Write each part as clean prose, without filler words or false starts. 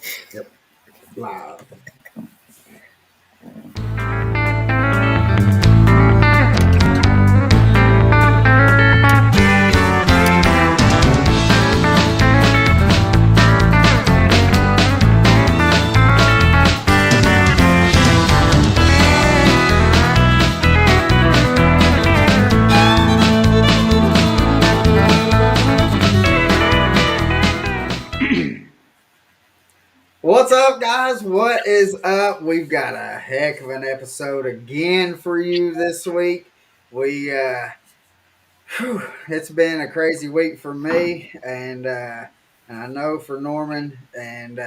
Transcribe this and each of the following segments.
Yep. Live. What's up, guys? What is up? We've got a heck of an episode again for you this week. It's been a crazy week for me, and I know for Norman, and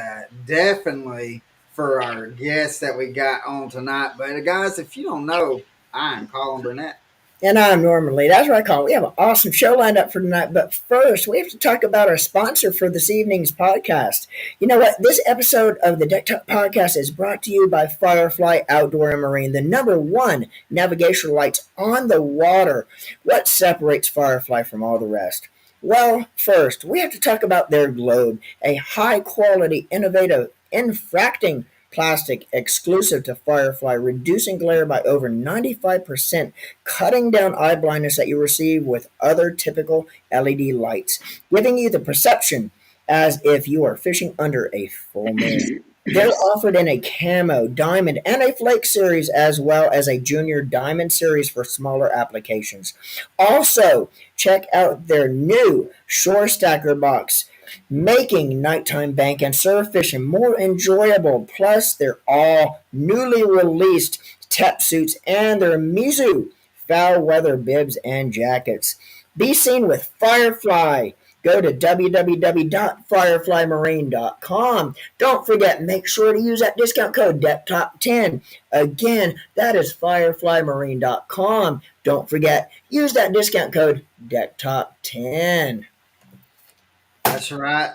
definitely for our guests that we got on tonight. But guys, if you don't know, I'm Colin Burnett. And I'm Norman Lee. That's what I call it. We have an awesome show lined up for tonight. But first, we have to talk about our sponsor for this evening's podcast. You know what? This episode of the Deck Talk Podcast is brought to you by FireFly Outdoor and Marine, the #1 navigational lights on the water. What separates FireFly from all the rest? Well, first, we have to talk about their globe, a high-quality, innovative, infracting plastic exclusive to FireFly, reducing glare by over 95%, cutting down eye blindness that you receive with other typical LED lights, giving you the perception as if you are fishing under a full moon. They're offered in a camo, diamond, and a flake series, as well as a junior diamond series for smaller applications. Also, check out their new Shore Stacker box, making nighttime bank and surf fishing more enjoyable. Plus, they're all newly released tep suits and their Mizu foul weather bibs and jackets. Be seen with FireFly. Go to www.fireflymarine.com. Don't forget, make sure to use that discount code DECktop10. Again, that is fireflymarine.com. Don't forget, use that discount code DECktop10. That's right,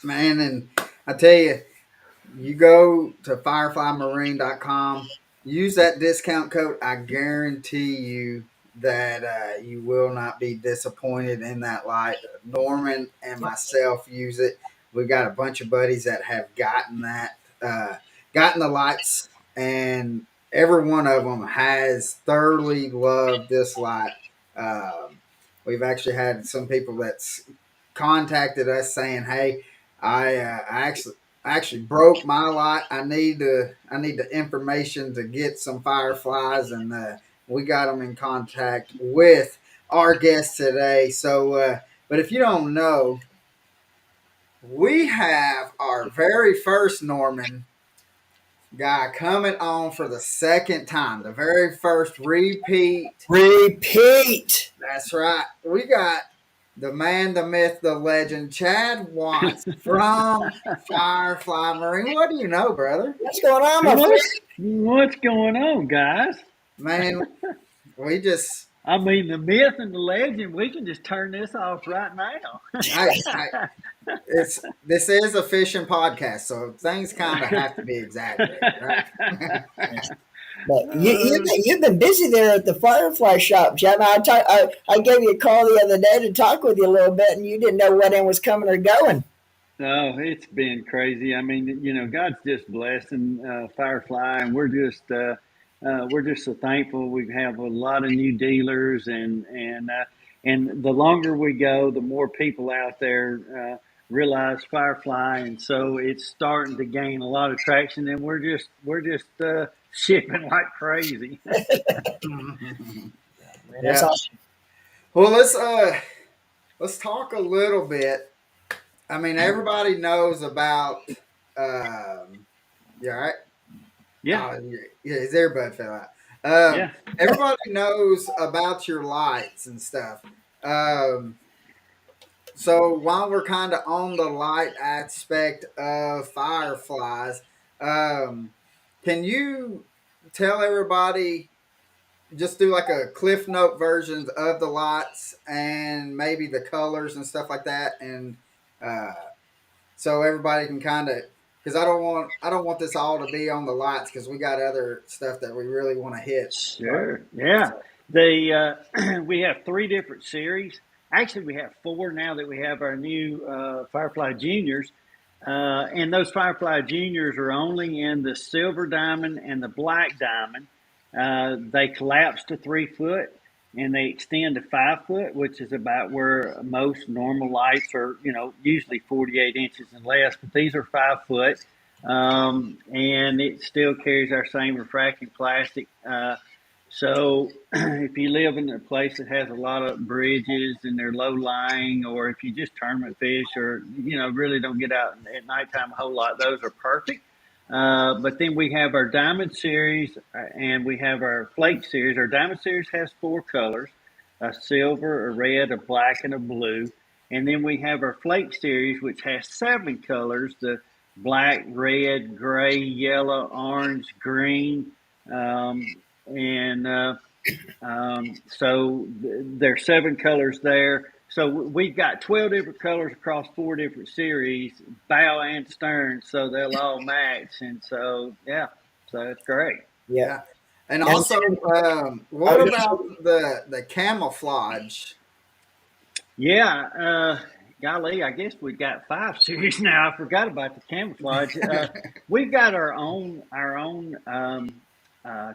man. And I tell you, you go to fireflymarine.com, use that discount code. I guarantee you that you will not be disappointed in that light. Norman and myself use it. We've got a bunch of buddies that have gotten the lights, and every one of them has thoroughly loved this light. We've actually had some people that's contacted us saying, "Hey, I actually broke my light. I need the information to get some fireflies," and we got them in contact with our guest today. So, but if you don't know, we have our very first Norman guy coming on for the second time, the very first repeat. That's right. We got the man, the myth, the legend, Chad Watts from FireFly Marine. What do you know, brother? What's going on, my friend? What's going on, guys? Man, we just... I mean, the myth and the legend, we can just turn this off right now. This is a fishing podcast, so things kind of have to be exaggerated, right? But you've been busy there at the FireFly shop, Chad. I gave you a call the other day to talk with you a little bit, and you didn't know what in was coming or going. No, it's been crazy. I mean, God's just blessing FireFly, and we're just so thankful. We have a lot of new dealers, and the longer we go, the more people out there realize FireFly, and so it's starting to gain a lot of traction, and we're just shipping like crazy. That's awesome. Well, let's talk a little bit. I mean, everybody knows about. You all right? Yeah. His earbud fell out. Yeah. Everybody knows about your lights and stuff. So while we're kind of on the light aspect of fireflies, can you tell everybody, just do like a Cliff Note versions of the lights and maybe the colors and stuff like that, and so everybody can kind of, because I don't want this all to be on the lights, because we got other stuff that we really want to hit. Sure. Yeah. We have 3 different series. Actually, we have 4 now that we have our new FireFly Juniors. And those Firefly Juniors are only in the silver diamond and the black diamond. They collapse to 3 foot and they extend to 5 foot, which is about where most normal lights are, usually 48 inches and less, but these are 5 foot. And it still carries our same refracting plastic. So if you live in a place that has a lot of bridges and they're low lying, or if you just tournament fish or, really don't get out at nighttime a whole lot, those are perfect. But then we have our Diamond Series and we have our Flake Series. Our Diamond Series has 4 colors, a silver, a red, a black, and a blue. And then we have our Flake Series, which has 7 colors, the black, red, gray, yellow, orange, green. And so there's 7 colors there. So we've got 12 different colors across 4 different series, bow and stern, so they'll all match. And so, yeah, so it's great. Yeah. Yeah. And And also, I what was about just, the camouflage? Yeah, golly, I guess we got 5 series now. I forgot about the camouflage. We've got our own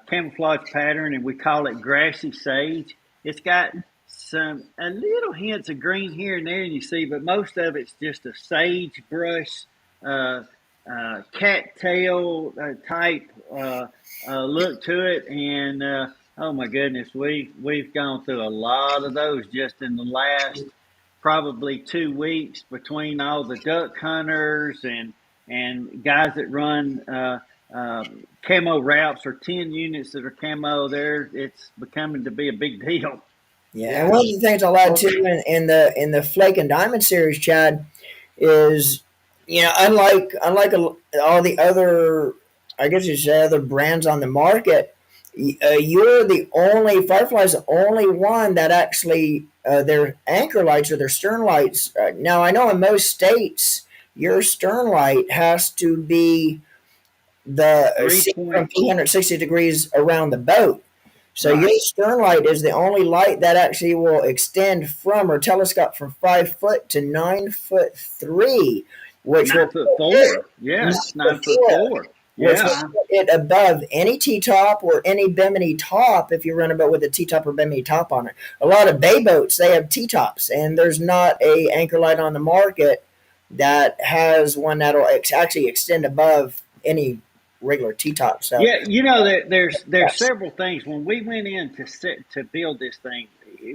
camouflage pattern, and we call it grassy sage. It's got a little hints of green here and there, and you see, but most of it's just a sagebrush, uh, cattail type look to it, and oh my goodness, we've gone through a lot of those just in the last probably 2 weeks between all the duck hunters and guys that run camo wraps or 10 units that are camo. There, it's becoming to be a big deal. yeah, and Yeah. one of the things I like Well, too in the Flake and Diamond series, Chad, is unlike all the other, I guess you say, other brands on the market, you're the only Firefly's the only one that actually their anchor lights or their stern lights. Now I know in most states your stern light has to be the Three see from point 360 degrees around the boat. So your right. stern light is the only light that actually will extend from or telescope from 5 foot to 9 foot 3, which will 9 foot 4. nine Yes, foot nine foot four, four. which Yeah. will Uh-huh. put it above any T top or any Bimini top if you run a boat with a T top or Bimini top on it. A lot of bay boats they have T tops, and there's not a anchor light on the market that has one that'll actually extend above any regular T top. So Yeah, that there's yes, several things. When we went in to build this thing,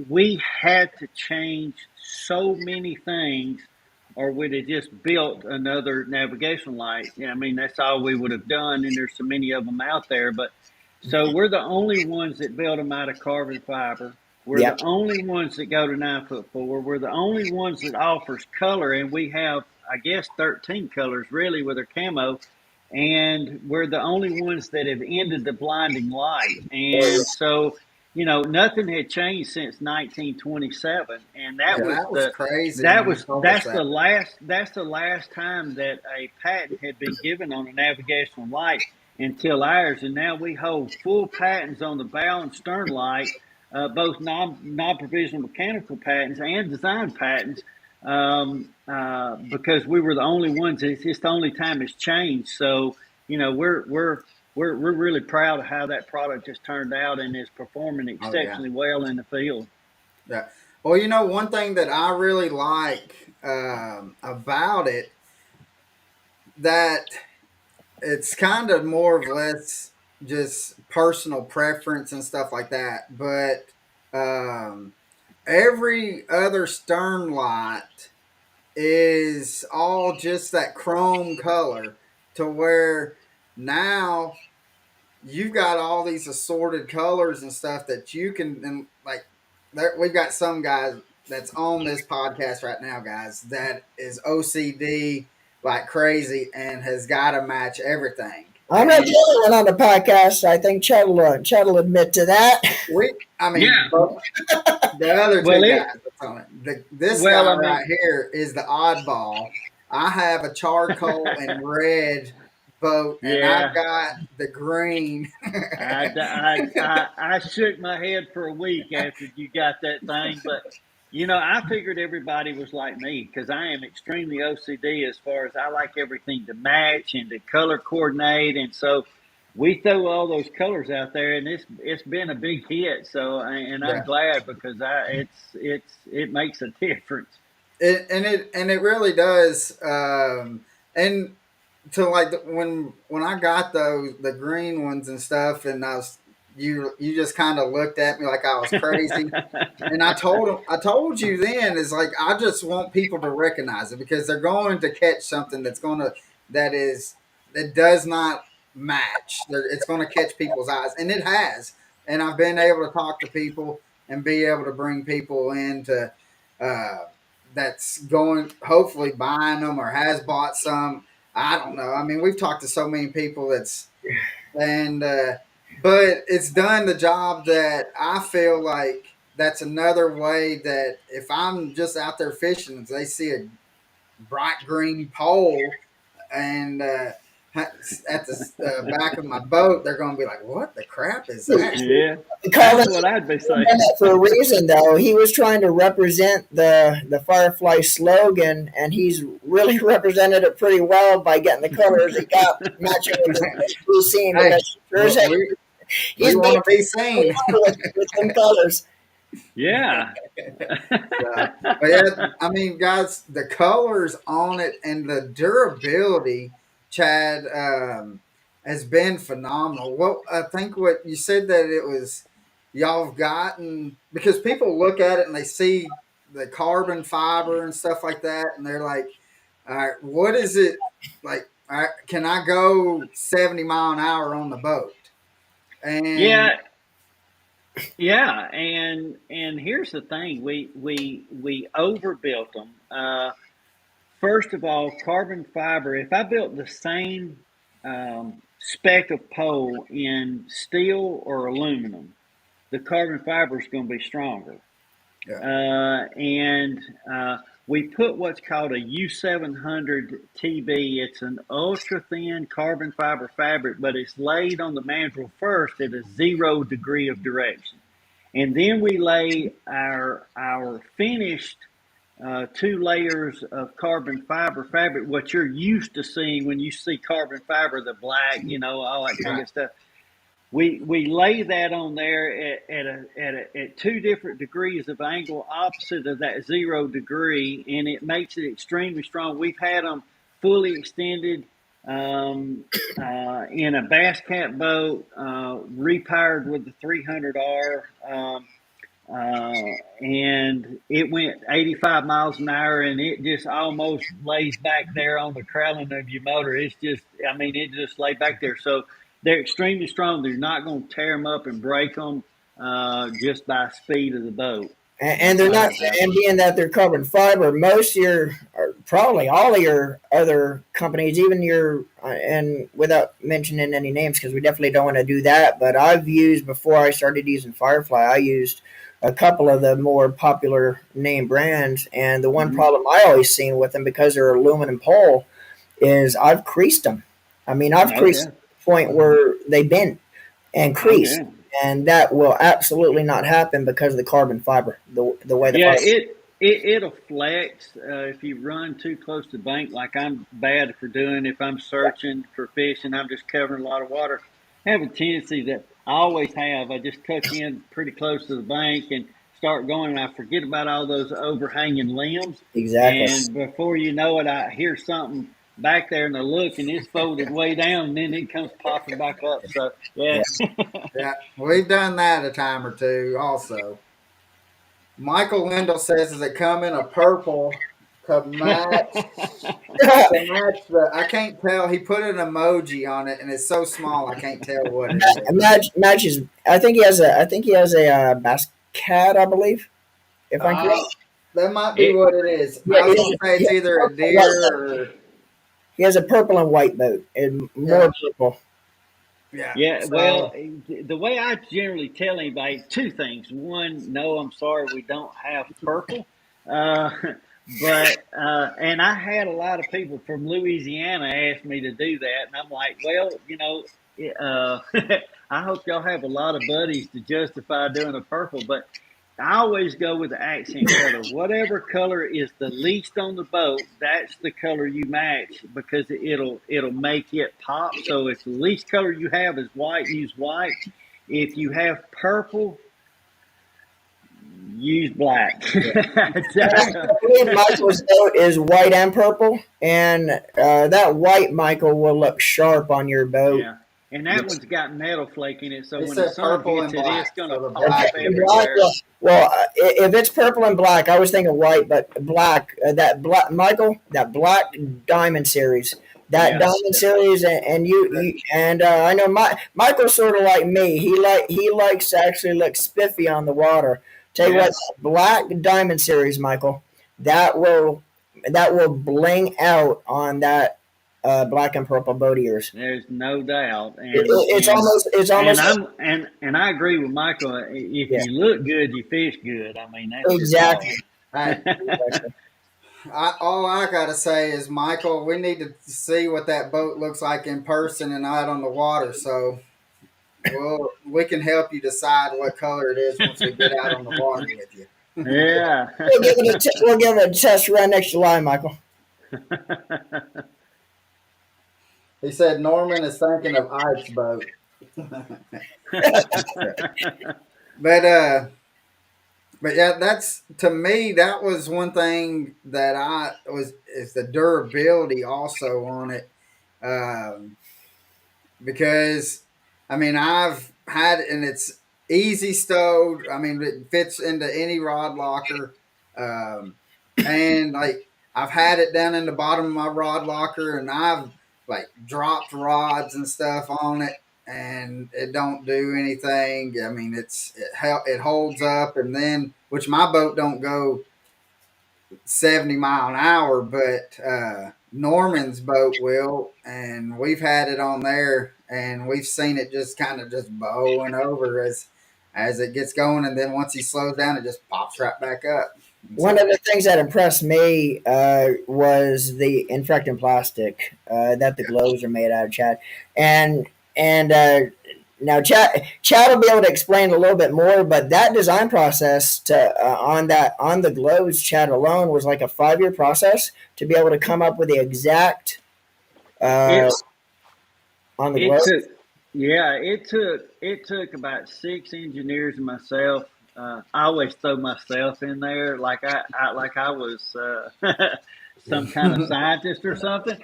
we had to change so many things, or we'd have just built another navigation light. Yeah, I mean that's all we would have done, and there's so many of them out there. But so we're the only ones that build them out of carbon fiber. We're yeah. the only ones that go to 9 foot 4. We're the only ones that offers color, and we have, I guess, 13 colors really with our camo, and we're the only ones that have ended the blinding light. And so, nothing had changed since 1927, and Yeah, that was crazy that when you was told us that. that's the last time that a patent had been given on a navigational light until ours, and now we hold full patents on the bow and stern light, both non-provisional mechanical patents and design patents, because we were the only ones. It's just the only time it's changed. So we're really proud of how that product just turned out and is performing Oh yeah. exceptionally well in the field. Yeah. Well, one thing that I really like about it, that it's kind of more or less just personal preference and stuff like that. But um, every other stern light is all just that chrome color, to where now you've got all these assorted colors and stuff that you can, and like we've got some guys that's on this podcast right now, guys, that is OCD like crazy and has got to match everything. I'm not And the only one on the podcast. I think Chad will admit to that. I mean, Yeah. both the other Well, two guys that's on it. This well, guy I mean, right here is the oddball. I have a charcoal and red boat, and I've yeah. got the green. I shook my head for a week after you got that thing, but I figured everybody was like me because I am extremely OCD as far as I like everything to match and to color coordinate, and so we throw all those colors out there, and it's been a big hit. So, and I'm Yeah. glad because it makes a difference. It really does. And to like when I got those the green ones and stuff, and you just kind of looked at me like I was crazy. And I told you then is like I just want people to recognize it because they're going to catch something that is that does not match. It's going to catch people's eyes, and it has. And I've been able to talk to people and be able to bring people into uh, that's going hopefully buying them or has bought some. I don't know. I mean, we've talked to so many people and but it's done the job that I feel like that's another way that if I'm just out there fishing, if they see a bright green pole and at the back of my boat, they're going to be like, "What the crap is that?" Yeah, We call that's him what I'd be saying. that for a reason, though. He was trying to represent the Firefly slogan, and he's really represented it pretty well by getting the colors he got matching with the fish we've seen. Hey, Because sure as heck, we he's want being to be seen. with them colors. Yeah. But yeah, I mean, guys, the colors on it and the durability, Chad, has been phenomenal. Well, I think what you said that it was y'all have gotten because people look at it and they see the carbon fiber and stuff like that, and they're like, "All right, what is it like? All right, can I go 70 mile an hour on the boat?" And Yeah, yeah, and here's the thing: we overbuilt them. First of all, carbon fiber. If I built the same spec of pole in steel or aluminum, the carbon fiber is going to be stronger. yeah, And we put what's called a U700 TB. It's an ultra thin carbon fiber fabric, but it's laid on the mandrel first at a 0 degree of direction. And then we lay our finished 2 layers of carbon fiber fabric, what you're used to seeing when you see carbon fiber, the black, all that kind right, of stuff. We lay that on there at 2 different degrees of angle opposite of that 0 degree, and it makes it extremely strong. We've had them fully extended in a bass cat boat, repowered with the 300R. And it went 85 miles an hour, and it just almost lays back there on the crawling of your motor. It's just, I mean, it just lay back there. So they're extremely strong. They're not going to tear them up and break them just by speed of the boat. And they're not, and being that they're carbon fiber, most of your, or probably all of your other companies, even your, and without mentioning any names, because we definitely don't want to do that, but I've used, before I started using FireFly, I used a couple of the more popular name brands. And the one Mm-hmm. problem I always seen with them, because they're aluminum pole, is I've creased them. I mean, I've Oh, creased yeah. to the point where they bent and Oh, creased, yeah. and that will absolutely not happen because of the carbon fiber, the way the Yeah, fiber. it'll flex if you run too close to the bank, like I'm bad for doing. If I'm searching for fish and I'm just covering a lot of water, I have a tendency that I always have. I just tuck in pretty close to the bank and start going, and I forget about all those overhanging limbs. Exactly. And before you know it, I hear something back there, and I look, and it's folded way down, and then it comes popping back up. So yeah. Yeah. yeah, we've done that a time or two also. Michael Lindell says, "Is it come in a purple to match the?" I can't tell. He put an emoji on it, and it's so small I can't tell what it is. Matches. I think he has a. I think he has a bass cat. I believe, if I'm correct. Uh, that might be it, what it is. Yeah, I was gonna say he it's has either a a white deer boat. or He has a purple and white boat, and yeah, more purple. yeah. Yeah, well, So the way I generally tell anybody, two things. One, no, I'm sorry, we don't have purple. Uh, and I had a lot of people from Louisiana ask me to do that. And I'm like, well, uh, I hope y'all have a lot of buddies to justify doing a purple. But I always go with the accent color. Whatever color is the least on the boat, that's the color you match because it'll make it pop. So if the least color you have is white, use white. If you have purple, use black. I believe Michael's boat is white and purple, and that white Michael will look sharp on your boat. Yeah. And that one's got metal flake in it, so He when the said sun purple hits and it, it's black, gonna so the pop black is Black, everywhere. well, if it's purple and black, I was thinking white, but black. That black, Michael, that black diamond series, that Yeah. diamond series, and I know Michael's sort of like me. He likes to actually look spiffy on the water. Tell you what, Yeah. black diamond series, Michael, that will that will bling out on that black and purple boat ears. There's no doubt, It's almost and I agree with Michael. If yeah, you look good, you fish good. I mean, that's just all. exactly. Hey, all I gotta say is, Michael, we need to see what that boat looks like in person and out on the water. So we can help you decide what color it is once we get out on the water with you. Yeah. We'll give it a test run next July, Michael. He said Norman is thinking of Ike's boat. But but yeah, that's, to me, that was one thing that I was is the durability also on it. Um, because I mean, I've had it and it's easy stowed. I mean, it fits into any rod locker. Um, and like, I've had it down in the bottom of my rod locker, and I've like dropped rods and stuff on it, and it don't do anything. I mean, it holds up, and then, which my boat don't go 70 mile an hour, but Norman's boat will, and we've had it on there, and we've seen it just kind of just bowing over as it gets going, and then once he slows down, it just pops right back up. And One of so the things that impressed me was the inflecting plastic that the gloves are made out of, Chad. And now Chad will be able to explain a little bit more, but that design process on the gloves, Chad, alone was like a 5 year process to be able to come up with the exact uh, it on the it gloves. took yeah it took about 6 engineers and myself. I always throw myself in there like I was some kind of scientist or something.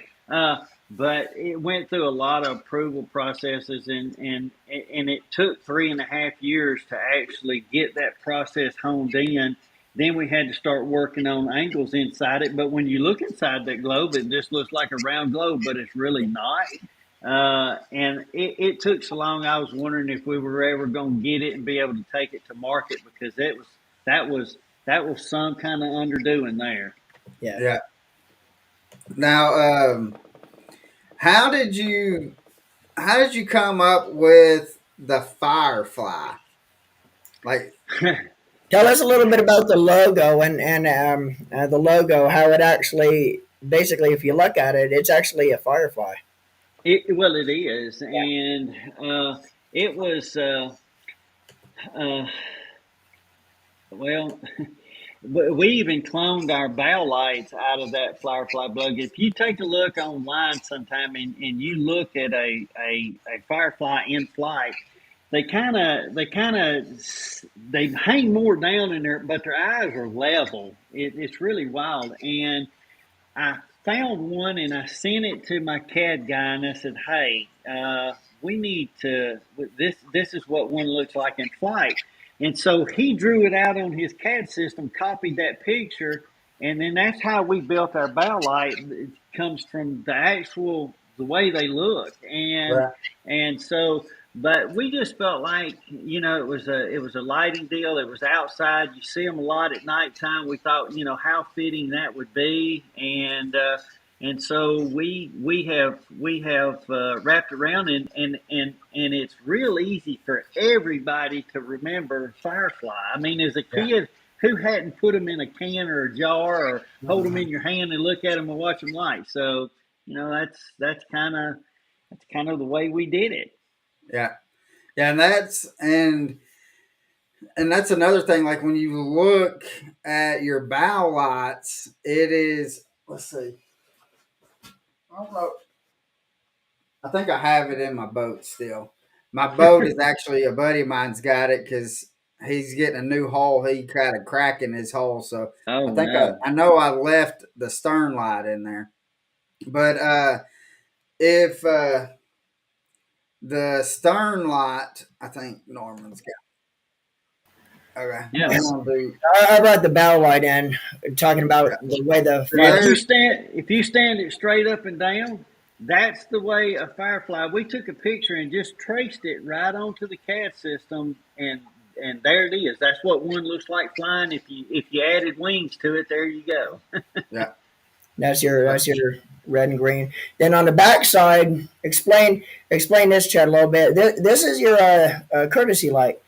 But it went through a lot of approval processes, and it took 3.5 years to actually get that process honed in. Then we had to start working on angles inside it. But when you look inside that globe, it just looks like a round globe, but it's really not. And it took so long. I was wondering if we were ever going to get it and be able to take it to market because that was that was some kind of underdoing there. Yeah. yeah. Now, how did you how did you come up with the Firefly? Like, Tell us a little bit about the logo and the logo, how it actually basically, if you look at it, it's actually a firefly. Well, it is, Yeah. and it was uh, well. We even cloned our bow lights out of that Firefly plug. If you take a look online sometime and you look at a Firefly in flight, they hang more down in there, but their eyes are level. It's really wild. And I found one and I sent it to my CAD guy and I said, "Hey, we need to. This is what one looks like in flight." And so he drew it out on his CAD system, copied that picture, and then that's how we built our bow light. It comes from the way they look, right. and so. But we just felt like it was a lighting deal. It was outside. You see them a lot at nighttime. We thought how fitting that would be, and so we have wrapped around and it's real easy for everybody to remember Firefly. I mean, as a Yeah. kid, who hadn't put them in a can or a jar or hold them Mhm. in your hand and look at them and watch them light? So that's kind of the way we did it. Yeah. Yeah, and And that's another thing. Like when you look at your bow lights, it is. Let's see. I don't know. I think I have it in my boat still. My boat is actually a buddy of mine's got it because he's getting a new hull. He got a crack in his hull, so I Oh think no. I know I left the stern light in there. But if the stern light, I think Norman's got. Okay, Yeah. I'm gonna do. I brought the bow light in, talking about the way the Now, fire. There's if you stand it straight up and down, that's the way a Firefly. We took a picture and just traced it right onto the CAD system, and there it is. That's what one looks like flying. If you added wings to it, there you go. yeah. That's your red and green. Then on the back side, explain this, Chad, a little bit. This is your courtesy light.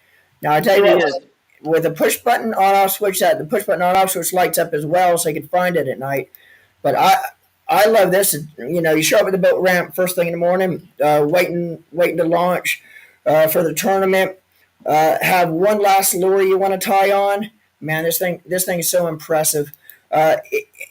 Now I tell you It what, is. with a push button on off switch, that the push button on off switch lights up as well, so you can find it at night. But I love this. You know, you show up at the boat ramp first thing in the morning, waiting to launch for the tournament. Have one last lure you want to tie on. Man, this thing is so impressive. Uh,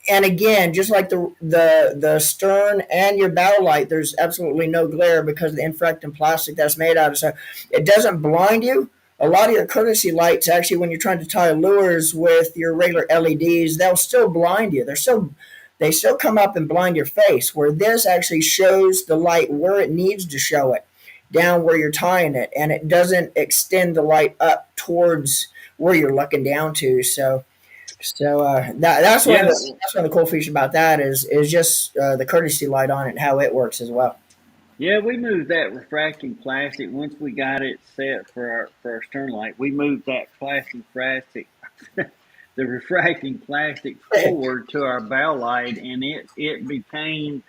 and again, just like the stern and your bow light, there's absolutely no glare because of the infracting plastic that's made out of. So it doesn't blind you. A lot of your courtesy lights, actually, when you're trying to tie lures with your regular LEDs, they'll still blind you. They still come up and blind your face. Where this actually shows the light where it needs to show it, down where you're tying it, and it doesn't extend the light up towards where you're looking down to. So that's one of Yeah. the cool features about that is just the courtesy light on it and how it works as well. Yeah, we moved that refracting plastic once we got it set for our stern light. We moved that plastic, the refracting plastic forward to our bow light, and it became,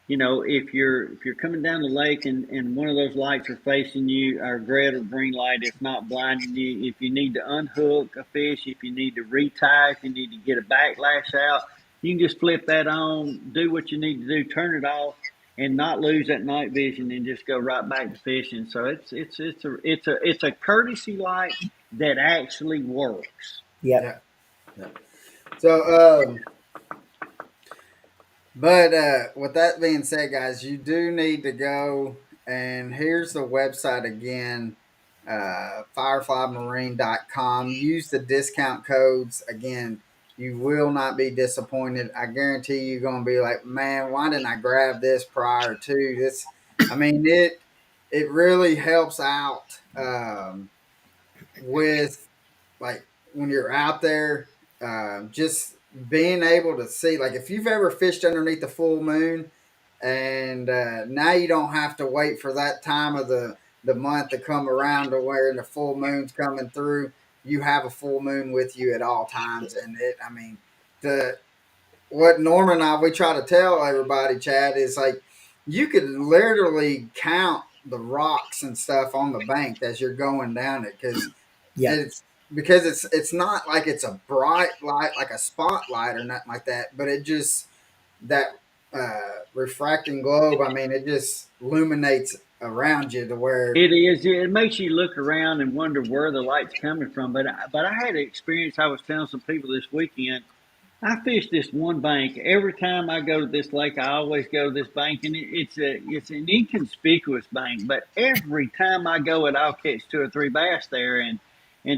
if you're coming down the lake and one of those lights are facing you, our red or green light, it's not blinding you. If you need to unhook a fish, if you need to retie, if you need to get a backlash out, you can just flip that on, do what you need to do, turn it off, and not lose that night vision, and just go right back to fishing. So it's a courtesy light that actually works. Yep. Yeah. Yeah. So, but with that being said, guys, you do need to go, and here's the website again, FireFlyMarine.com. Use the discount codes. Again, you will not be disappointed. I guarantee you're going to be like, man, why didn't I grab this prior to this? I mean, it really helps out with like when you're out there, just being able to see. Like if you've ever fished underneath the full moon, and now you don't have to wait for that time of the month to come around to where the full moon's coming through. You have a full moon with you at all times, and it. I mean, the what Norman and I we try to tell everybody, Chad, is like you could literally count the rocks and stuff on the bank as you're going down it Yep. it's because it's not like it's a bright light like a spotlight or nothing like that, but it just that refracting globe. I mean, it just illuminates around you to where It is. It makes you look around and wonder where the light's coming from. But I had an experience. I was telling some people this weekend. I fish this one bank. Every time I go to this lake, I always go to this bank, and it's an inconspicuous bank. But every time I go, I'll catch two or three bass there, and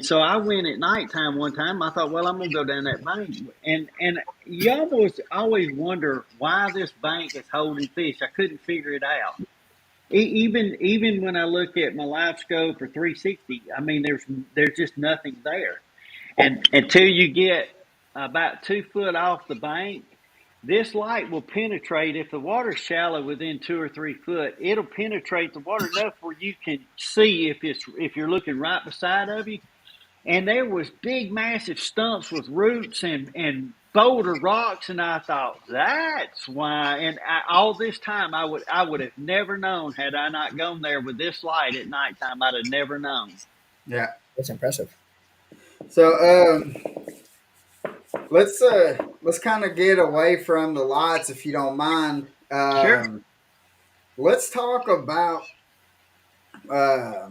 so I went at nighttime one time. I thought, well, I'm gonna go down that bank, and you always wonder why this bank is holding fish. I couldn't figure it out. Even when I look at my live scope or 360, I mean, there's just nothing there. And until you get about 2 foot off the bank, this light will penetrate. If the water's shallow within 2 or 3 foot, it'll penetrate the water enough where you can see if you're looking right beside of you. And there was big, massive stumps with roots and boulder rocks, and I thought that's why. And all this time, I would have never known had I not gone there with this light at nighttime. I'd have never known. yeah. That's impressive. So let's kind of get away from the lights if you don't mind. Sure. Let's talk about uh,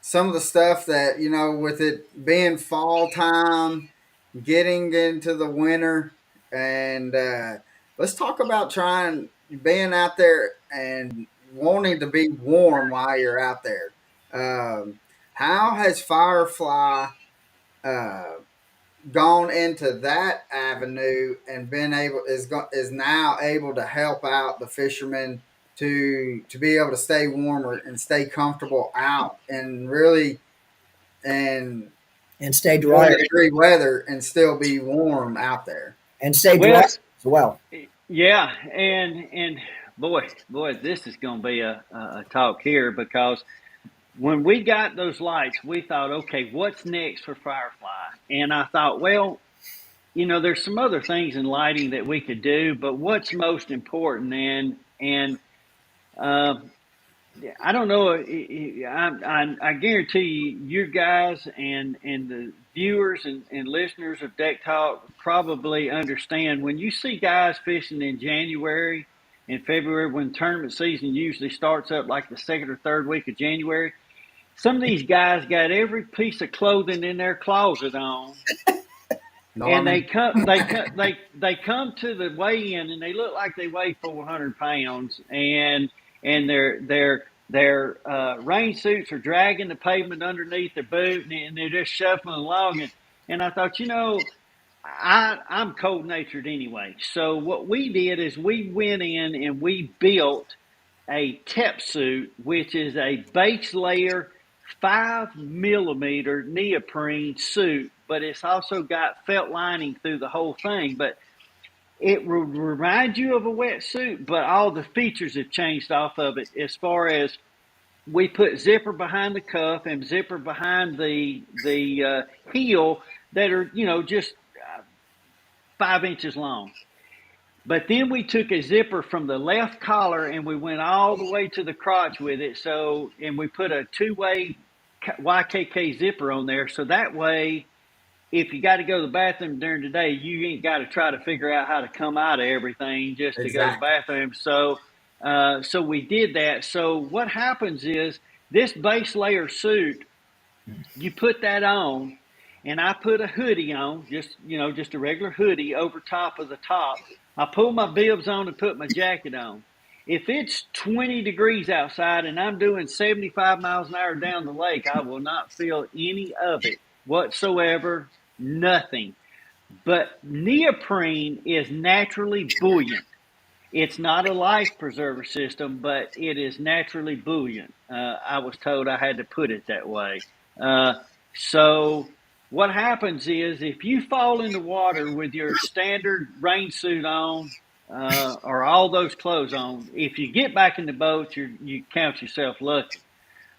some of the stuff that, with it being fall time, getting into the winter, and let's talk about trying being out there and wanting to be warm while you're out there. Um, how has Firefly uh, gone into that avenue and been able is now able to help out the fishermen to be able to stay warmer and stay comfortable out and really and and stay dry 40-degree weather and still be warm out there. and stay dry Well, as well. yeah, and boy, this is going to be a talk here because when we got those lights, we thought, okay, what's next for Firefly? And I thought, well, there's some other things in lighting that we could do, but what's most important? And uh, I don't know. I guarantee you guys and the viewers and listeners of Deck Talk probably understand when you see guys fishing in January and February when tournament season usually starts up like the second or third week of January. Some of these guys got every piece of clothing in their closet on, and Norman. they come to the weigh-in and they look like they weigh 400 pounds, and their rain suits are dragging the pavement underneath their boot, and they're just shuffling along. And I thought, I'm cold natured anyway. So what we did is we went in and we built a TEP suit, which is a base layer 5 millimeter neoprene suit, but it's also got felt lining through the whole thing. But it will remind you of a wetsuit, but all the features have changed off of it as far as we put zipper behind the cuff and zipper behind the heel that are just 5 inches long. But then we took a zipper from the left collar and we went all the way to the crotch with it. And we put a two-way YKK zipper on there. So that way, if you got to go to the bathroom during the day, you ain't got to try to figure out how to come out of everything just to go to the Exactly. bathroom. So we did that. So what happens is this base layer suit, you put that on, and I put a hoodie on, just a regular hoodie over top of the top. I pull my bibs on and put my jacket on. If it's 20 degrees outside and I'm doing 75 miles an hour down the lake, I will not feel any of it whatsoever, nothing. But neoprene is naturally buoyant. It's not a life preserver system, but it is naturally buoyant. I was told I had to put it that way. Uh, so what happens is if you fall in the water with your standard rain suit on or all those clothes on, if you get back in the boat, you count yourself lucky.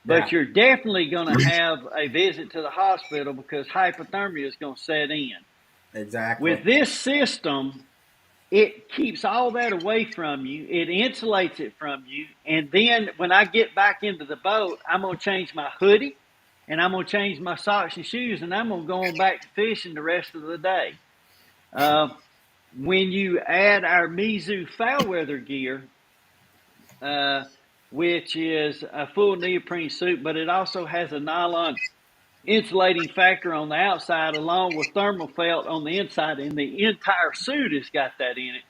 Yeah, But you're definitely going to have a visit to the hospital because hypothermia is going to set in. exactly. With this system, it keeps all that away from you. It insulates it from you. And then when I get back into the boat, I'm going to change my hoodie and I'm going to change my socks and shoes and I'm going to go on back to fishing the rest of the day. Uh, when you add our Mizu foul weather gear, uh, which is a full neoprene suit, but it also has a nylon insulating factor on the outside along with thermal felt on the inside, and the entire suit has got that in it.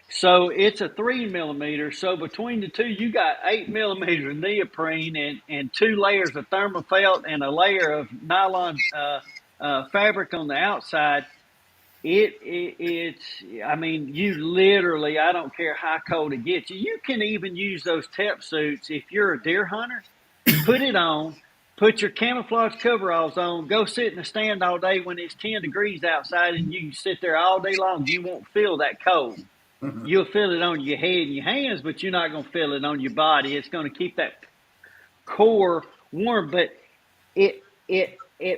So it's a 3 millimeter. So between the two, you got 8 millimeter neoprene and two layers of thermal felt and a layer of nylon fabric on the outside. It's, I mean, you literally, I don't care how cold it gets you. You can even use those TEP suits if you're a deer hunter. Put it on, put your camouflage coveralls on, go sit in the stand all day when it's 10 degrees outside, and you can sit there all day long. You won't feel that cold. You'll feel it on your head and your hands, but you're not going to feel it on your body. It's going to keep that core warm. But it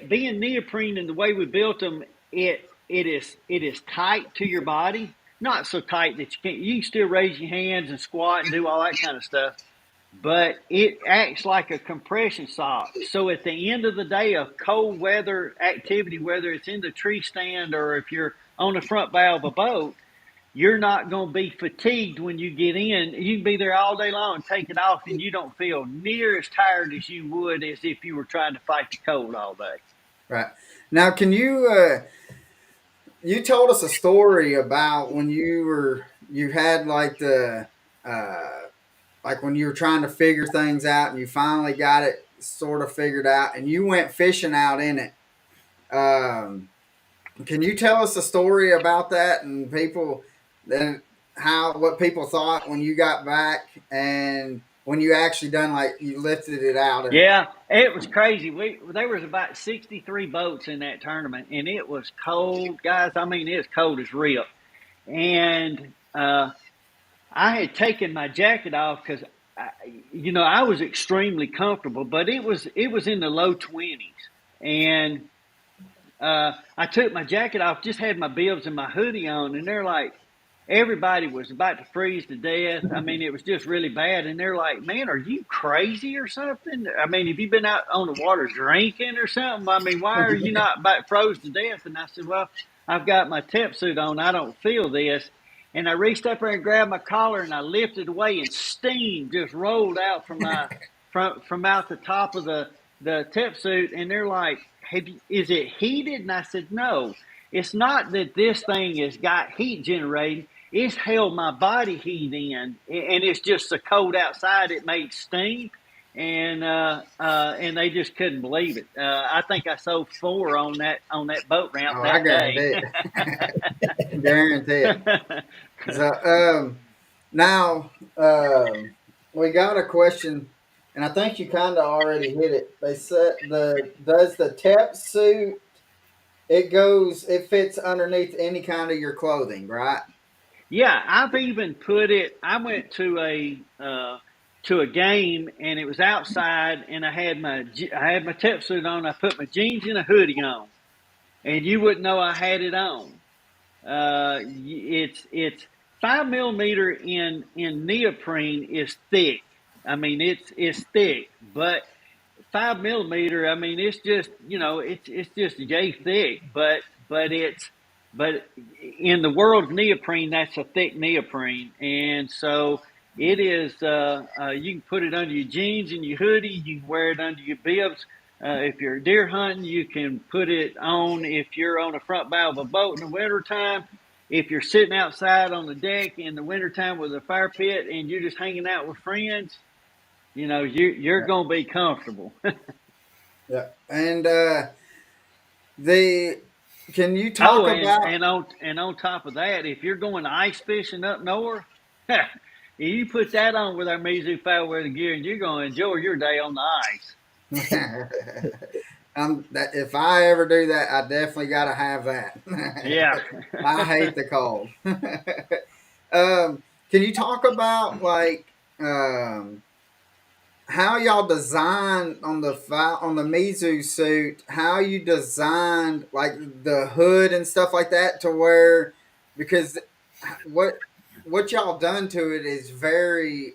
being neoprene and the way we built them, it is tight to your body. Not so tight that you can still raise your hands and squat and do all that kind of stuff. But it acts like a compression sock. So at the end of the day of cold weather activity, whether it's in the tree stand or if you're on the front bow of a boat, you're not going to be fatigued when you get in. You can be there all day long and take it off, and you don't feel near as tired as you would as if you were trying to fight the cold all day. Right. Now, can you told us a story about when you had like the uh like when you were trying to figure things out and you finally got it sort of figured out and you went fishing out in it. Um, can you tell us a story about that and people then how what people thought when you got back and when you actually done like you lifted it out and Yeah, it was crazy. There was about 63 boats in that tournament, and it was cold, guys. I mean, it's cold as rip. And I had taken my jacket off because, I was extremely comfortable, but it was in the low 20s, and I took my jacket off, just had my bibs and my hoodie on, and they're like, everybody was about to freeze to death. I mean, it was just really bad. And they're like, man, are you crazy or something? I mean, have you been out on the water drinking or something? I mean, why are you not about froze to death? And I said, well, I've got my temp suit on. I don't feel this. And I reached up there and grabbed my collar and I lifted away and steam just rolled out from out the top of the temp suit. And they're like, is it heated? And I said, no, it's not that this thing has got heat generated. It's held my body heat in, and it's just so cold outside it made steam, and they just couldn't believe it. I think I sold 4 on that boat ramp oh I that day. guarantee it. Guarantee it. So now we got a question and I think you kind of already hit it. They said does the tep suit it fits underneath any kind of your clothing, right? Yeah, I've even put it. I went to a game and it was outside, and I had my tech suit on. I put my jeans and a hoodie on, and you wouldn't know I had it on. It's 5 millimeter in neoprene is thick. I mean, it's thick, but 5 millimeter. I mean, it's just it's just yay thick, but in the world of neoprene, that's a thick neoprene, and so it is. You can put it under your jeans and your hoodie. You can wear it under your bibs. If you're deer hunting, you can put it on if you're on the front bow of a boat in the wintertime. If you're sitting outside on the deck in the wintertime with a fire pit and you're just hanging out with friends, you're Yeah. going to be comfortable. Yeah. And the can you talk Oh, and about and on top of that, if you're going ice fishing up north, you put that on with our Mizu foul weather gear, and you're going to enjoy your day on the ice. that if I ever do that, I definitely got to have that. Yeah. I hate the cold. Can you talk about like how y'all designed on on the Mizu suit? How you designed like the hood and stuff like that to where because what what y'all done to it is very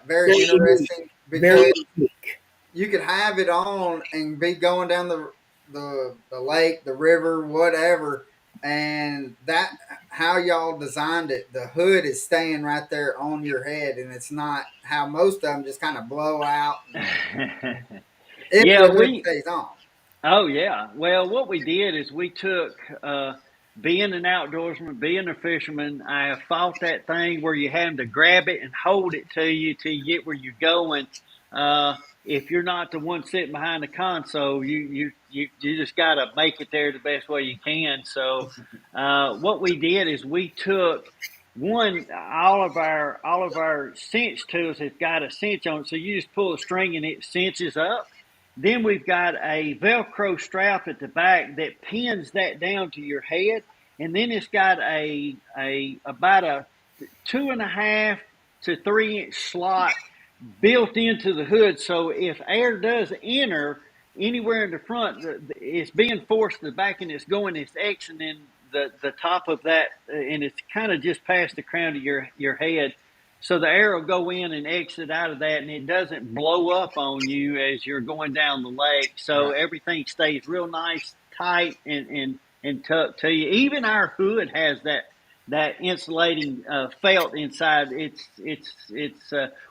Very unique. interesting Very because unique. you could have it on and be going down the lake, the river, whatever, and that how y'all designed it. The hood is staying right there on your head, and it's not how most of them just kind of blow out. And if Yeah, the hood stays on, oh yeah. Well, what we did is we took, being an outdoorsman, being a fisherman, I have fought that thing where you have to grab it and hold it to you till you get where you're going. If you're not the one sitting behind the console, you just got to make it there the best way you can. So, what we did is we took all of our cinch tools have got a cinch on it, so you just pull a string and it cinches up. Then we've got a Velcro strap at the back that pins that down to your head, and then it's got a about a 2.5 to 3 inch slot built into the hood. So if air does enter anywhere in the front, it's being forced to the back and it's exiting the top of that, and it's kind of just past the crown of your head. So the air will go in and exit out of that, and it doesn't blow up on you as you're going down the lake. So right? everything stays real nice, tight, and tucked to you. Even our hood has that insulating felt inside. It's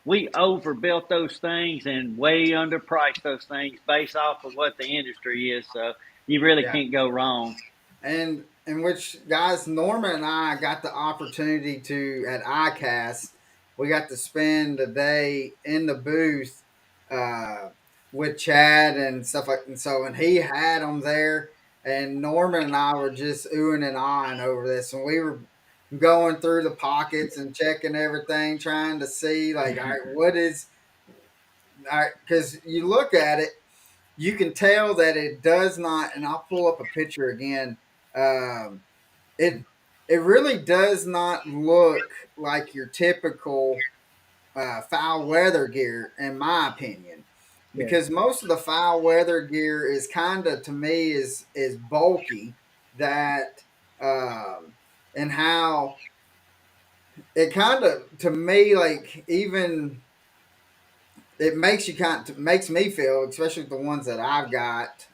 we overbuilt those things and way underpriced those things based off of what the industry is. So you really Yeah. can't go wrong. And in which guys, Norman and I got the opportunity to at ICAST. We got to spend a day in the booth uh, with Chad and stuff like. And so, and he had them there, and Norman and I were just oohing and ahhing over this, and we were going through the pockets and checking everything, trying to see like, all right, what is, all right, because you look at it, you can tell that it does not. And I'll pull up a picture again. Um, it it really does not look like your typical foul weather gear, in my opinion, Yeah. because most of the foul weather gear is kind of, to me, is bulky. That and how it kind of, to me, like, even it makes you kind of, makes me feel, especially the ones that I've got,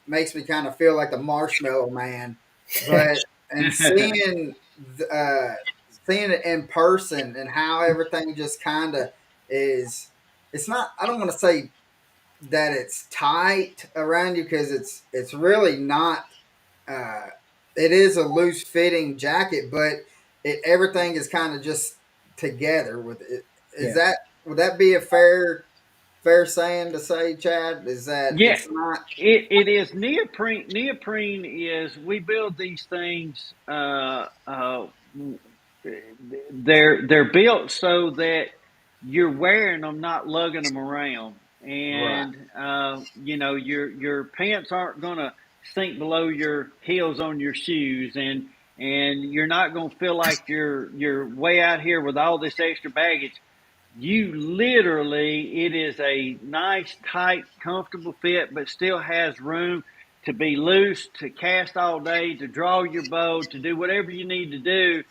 makes me kind of feel like the Marshmallow Man. But and uh, seeing it in person and how everything just kind of is, it's not. I don't want to say that it's tight around you, because it's really not. Uh, it is a loose fitting jacket, but everything is kind of just together with it. Is Yeah. that, would that be a fair saying to say, Chad? Is that Yeah, it's not? it is neoprene. Neoprene is we build these things. They're built so that you're wearing them, not lugging them around, Right. and your pants aren't gonna sink below your heels on your shoes, and you're not gonna feel like you're way out here with all this extra baggage. You literally, it is a nice, tight, comfortable fit, but still has room to be loose, to cast all day, to draw your bow, to do whatever you need to do.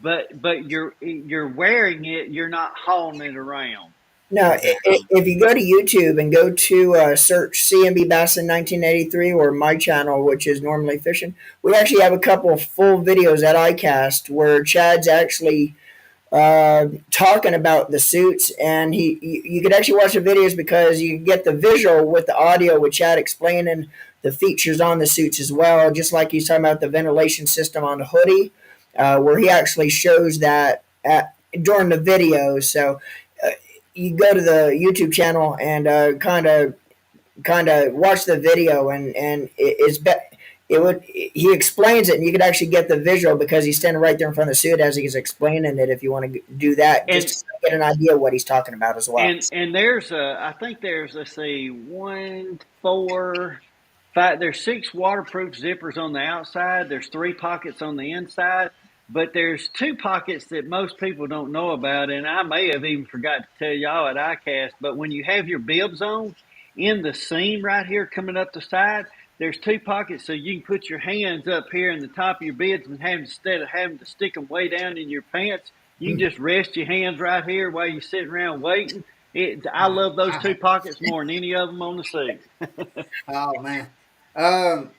But you're wearing it. You're not hauling it around. Now, Exactly. if you go to YouTube and go to search CMB Bass in 1983 or my channel, which is normally fishing, we actually have a couple of full videos at iCast where Chad's actually talking about the suits, and you could actually watch the videos because you get the visual with the audio with Chad explaining the features on the suits as well, just like he's talking about the ventilation system on the hoodie, where he actually shows that during the video. So uh, you go to the YouTube channel and kind of watch the video, and it would he explains it, and you could actually get the visual because he's standing right there in front of the suit as he's explaining it. If you want to do that, just And to get an idea of what he's talking about as well. and there's I think there's, let's see, one, four, five. There's six waterproof zippers on the outside. There's three pockets on the inside, but there's two pockets that most people don't know about, and I may have even forgot to tell y'all at ICAST. But when you have your bibs on, in the seam right here coming up the side, there's two pockets, so you can put your hands up here in the top of your bibs, and have, instead of having to stick them way down in your pants, you can just rest your hands right here while you're sitting around waiting. I love those two pockets more than any of them on the seat. Oh man. Um,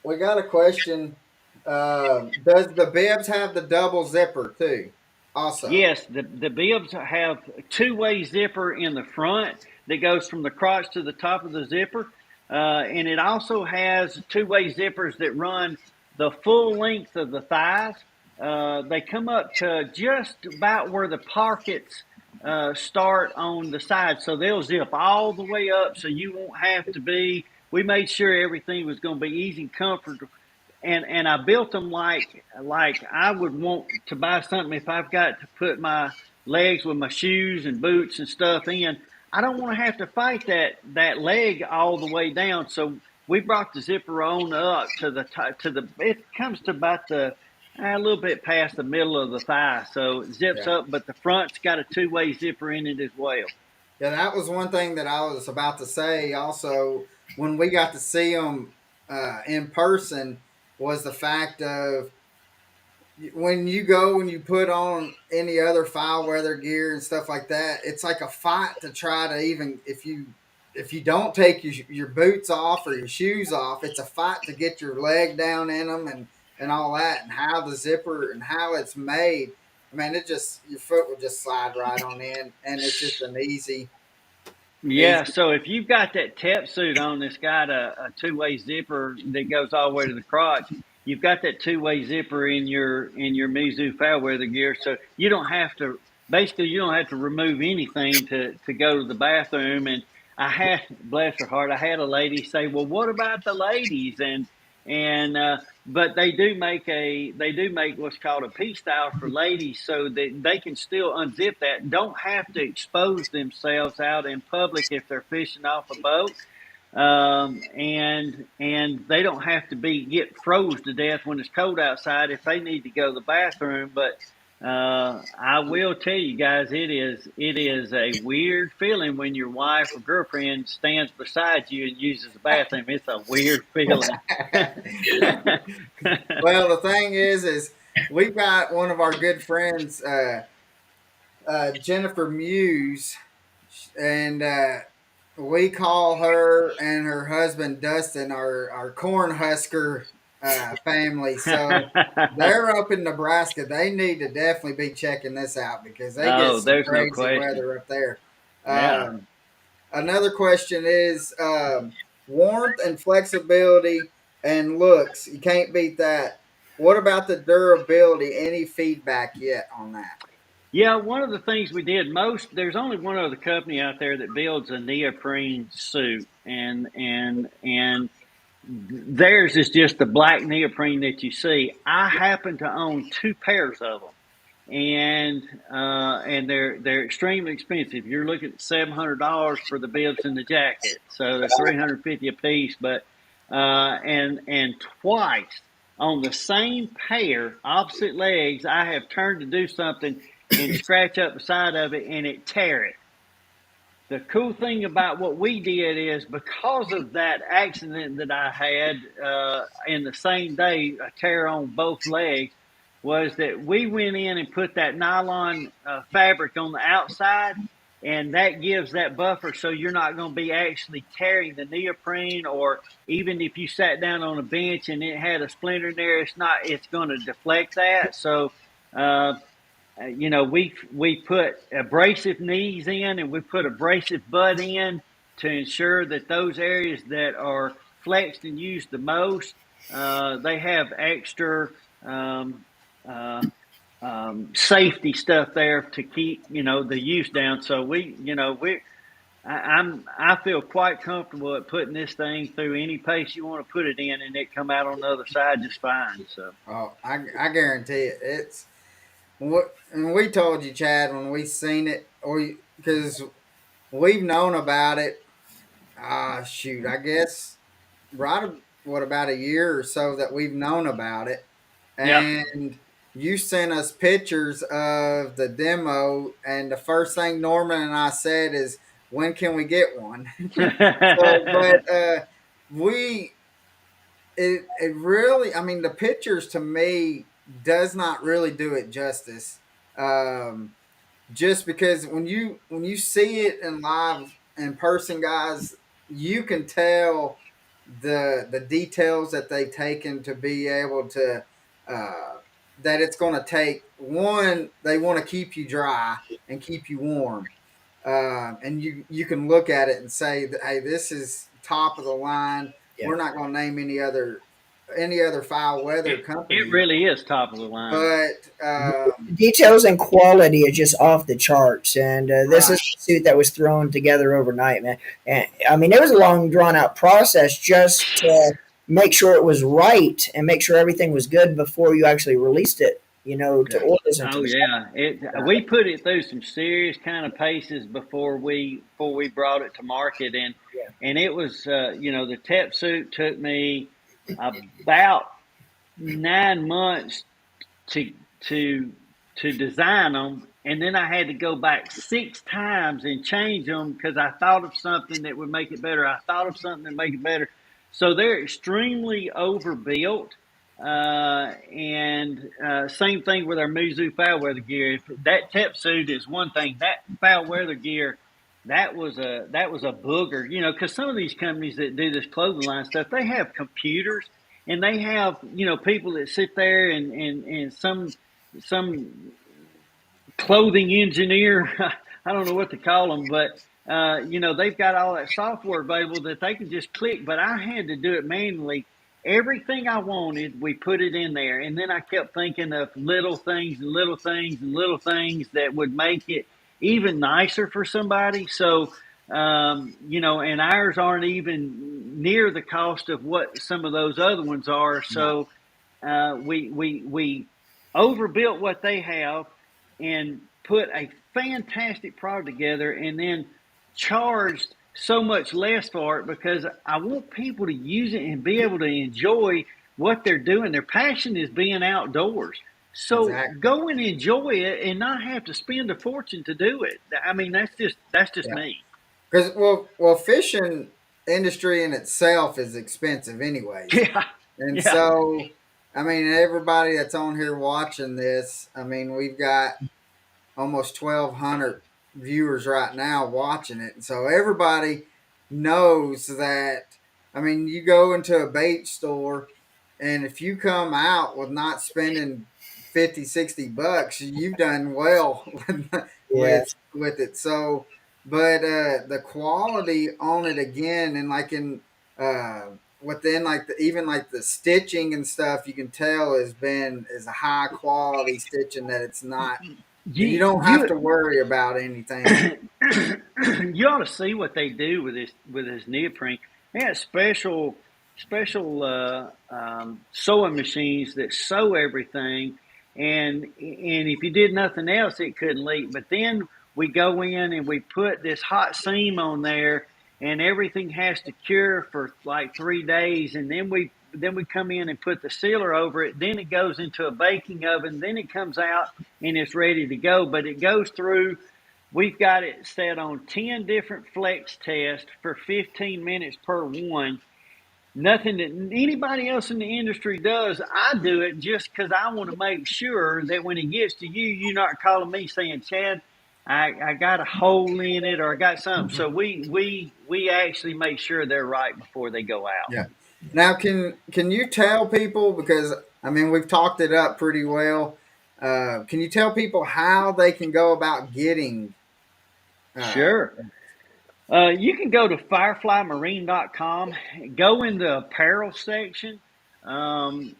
we got a question. Does the bibs have the double zipper too? Also. Yes, the bibs have two-way zipper in the front that goes from the crotch to the top of the zipper, and it also has two-way zippers that run the full length of the thighs. They come up to just about where the pockets start on the side, so they'll zip all the way up, so you won't have to be. We made sure everything was going to be easy and comfortable, and I built them like I would want to buy something if I've got to put my legs with my shoes and boots and stuff in. I don't want to have to fight that leg all the way down. So we brought the zipper on up to the it comes to about the a little bit past the middle of the thigh. So it zips Yeah. up, but the front's got a two-way zipper in it as well. Yeah, that was one thing that I was about to say. Also, when we got to see them in person, was the fact of when you go and you put on any other foul weather gear and stuff like that, it's like a fight to try to, even if you don't take your boots off or your shoes off, it's a fight to get your leg down in them, and all that, and how the zipper and how it's made. I mean, it just your foot will just slide right on in, and it's just an Yeah, easy. so if you've got that tep suit on that's got a two-way zipper that goes all the way to the crotch, you've got that two-way zipper in your Mizu foul weather gear, so you don't have to basically you don't have to remove anything to go to the bathroom. And I had, bless her heart, I had a lady say, "Well, what about the ladies?" And but they do make what's called a P style for ladies, so that they can still unzip that, don't have to expose themselves out in public if they're fishing off a boat, and they don't have to be get froze to death when it's cold outside if they need to go to the bathroom. But I will tell you guys, it is a weird feeling when your wife or girlfriend stands beside you and uses the bathroom. It's a weird feeling. Well, the thing is we've got one of our good friends, Jennifer Muse, and we call her and her husband Dustin our Cornhusker family. So they're up in Nebraska. They need to definitely be checking this out because they get Oh, some there's no crazy question. weather up there. Yeah. Another question is warmth and flexibility and looks. You can't beat that. What about the durability? Any feedback yet on that? Yeah, one of the things we did most, there's only one other company out there that builds a neoprene suit, and theirs is just the black neoprene that you see. I happen to own two pairs of them, and they're extremely expensive. You're looking at $700 for the bibs and the jacket, so they're 350 a piece. But and twice on the same pair, opposite legs, I have turned to do something and scratch up the side of it, and it tear it. The cool thing about what we did is because of that accident that I had in the same day, a tear on both legs, was that we went in and put that nylon fabric on the outside, and that gives that buffer so you're not going to be actually tearing the neoprene, or even if you sat down on a bench and it had a splinter in there, it's going to deflect that. So uh, we put abrasive knees in, and we put abrasive butt in to ensure that those areas that are flexed and used the most, they have extra um, uh, safety stuff there to keep the use down. So I feel quite comfortable at putting this thing through any pace you want to put it in, and it come out on the other side just fine. So Oh, I guarantee it. It's what and we told you, Chad, when we seen it, or because we've known about it. Shoot, I guess right. What about a year or so that we've known about it, yep. and you sent us pictures of the demo, and the first thing Norman and I said is, "When can we get one?" So, but we it really, I mean, the pictures to me does not really do it justice. Um, just because when you see it in live in person, guys, you can tell the details that they've taken to be able to uh, that it's going to take one. They want to keep you dry and keep you warm, and you can look at it and say that, hey, this is top of the line. Yeah. We're not going to name any other foul weather It company, really is top of the line. but The details and quality are just off the charts, and this right. is a suit that was thrown together overnight, man. And I mean, it was a long, drawn out process just to make sure it was right and make sure everything was good before you actually released it, to Yeah. orders and to Oh the shop. yeah, we put it through some serious kind of paces before we brought it to market, Yeah, and it was the tep suit took me about 9 months to to to design them, and then I had to go back 6 times and change them because I thought of something that would make it better. I thought of something that make it better. So they're extremely overbuilt. And same thing with our Mizu foul weather gear. If that tep suit is one thing. That foul weather gear, that was a booger. Because some of these companies that do this clothing line stuff, they have computers, and they have people that sit there and some clothing engineer. I don't know what to call them, but they've got all that software available that they can just click. But I had to do it manually. Everything I wanted, we put it in there, and then I kept thinking of little things and little things and little things that would make it even nicer for somebody. So, and ours aren't even near the cost of what some of those other ones are. No. So, we overbuilt what they have and put a fantastic product together, and then charged so much less for it because I want people to use it and be able to enjoy what they're doing. Their passion is being outdoors. So Exactly. go and enjoy it and not have to spend a fortune to do it. I mean, that's just Yeah. me. Because fishing industry in itself is expensive, anyways. Yeah, And yeah. so, I mean, everybody that's on here watching this, I mean, we've got almost 1,200 viewers right now watching it. And so everybody knows that. I mean, you go into a bait store, and if you come out with not spending 50, $60, you've done well Yeah. with it. So, but the quality on it again, and like in within like even like the stitching and stuff, you can tell is a high quality stitching that it's not, you You don't have you to worry about anything. you ought to see what they do with this neoprene. They have special sewing machines that sew everything, and if you did nothing else, it couldn't leak. But then we go in and we put this hot seam on there, and everything has to cure for like 3 days, and then we come in and put the sealer over it. Then it goes into a baking oven. Then it comes out and it's ready to go. But it goes through. We've got it set on 10 different flex tests for 15 minutes per one. Nothing that anybody else in the industry does. I do it just because I want to make sure that when it gets to you, you're not calling me saying, Chad, I got a hole in it or I got something. So we actually make sure they're right before they go out. Yeah. Now, can you tell people, because I mean we've talked it up pretty well? Can you tell people how they can go about getting? Uh, Sure. You can go to FireFlyMarine.com, go in the apparel section, and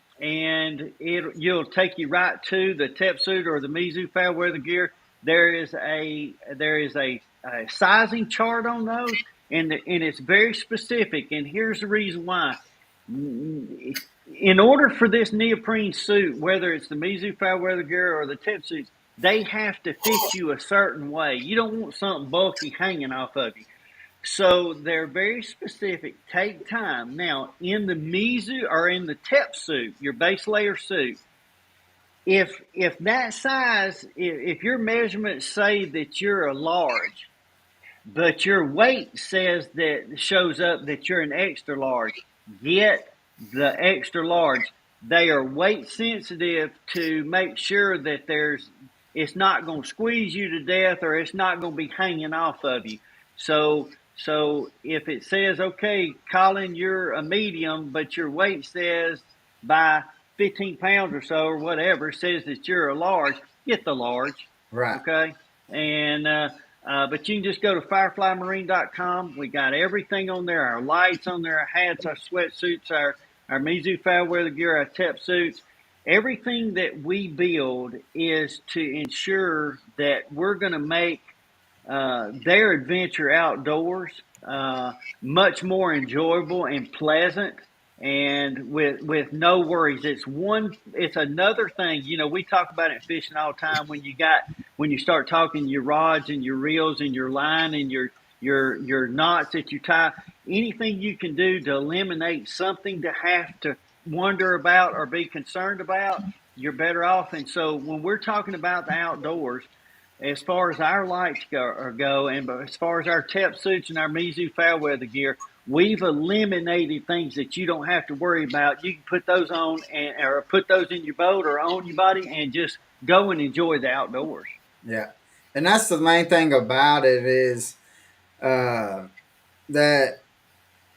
you'll take you right to the Tep suit or the Mizu foul weather gear. There is a sizing chart on those, and it's very specific. And here's the reason why. In order for this neoprene suit, whether it's the Mizu foul weather gear or the Tep suits, they have to fit you a certain way. You don't want something bulky hanging off of you. So they're very specific. Take time. Now, in the Mizu or in the Tep suit, your base layer suit, if that size, if your measurements say that you're a large, but your weight says that shows up that you're an extra large, get the extra large. They are weight sensitive to make sure that it's not going to squeeze you to death or it's not going to be hanging off of you. So if it says, okay, Colin, you're a medium, but your weight says by 15 pounds or so or whatever says that you're a large, get the large. right. Okay. And, but you can just go to fireflymarine.com. We got everything on there, our lights on there, our hats, our sweatsuits, our Mizu foul weather gear, our Tep suits. Everything that we build is to ensure that we're going to make their adventure outdoors much more enjoyable and pleasant, and with no worries. It's another thing. We talk about it fishing all the time. When you start talking your rods and your reels and your line and your knots that you tie, anything you can do to eliminate something to have to wonder about or be concerned about, you're better off. And so when we're talking about the outdoors, as far as our lights go, and as far as our Tep suits and our Mizu foul weather gear, we've eliminated things that you don't have to worry about. You can put those on or put those in your boat or on your body and just go and enjoy the outdoors. Yeah, and that's the main thing about it is uh, that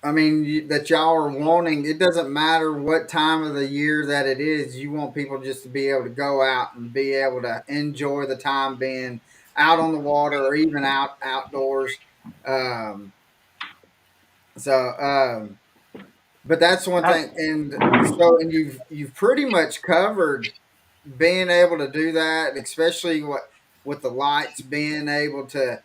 I mean, that y'all are wanting. It doesn't matter what time of the year that it is. You want people just to be able to go out and be able to enjoy the time being out on the water or even outdoors. Um, so, but that's one I, thing. And you've pretty much covered being able to do that, especially with the lights, being able to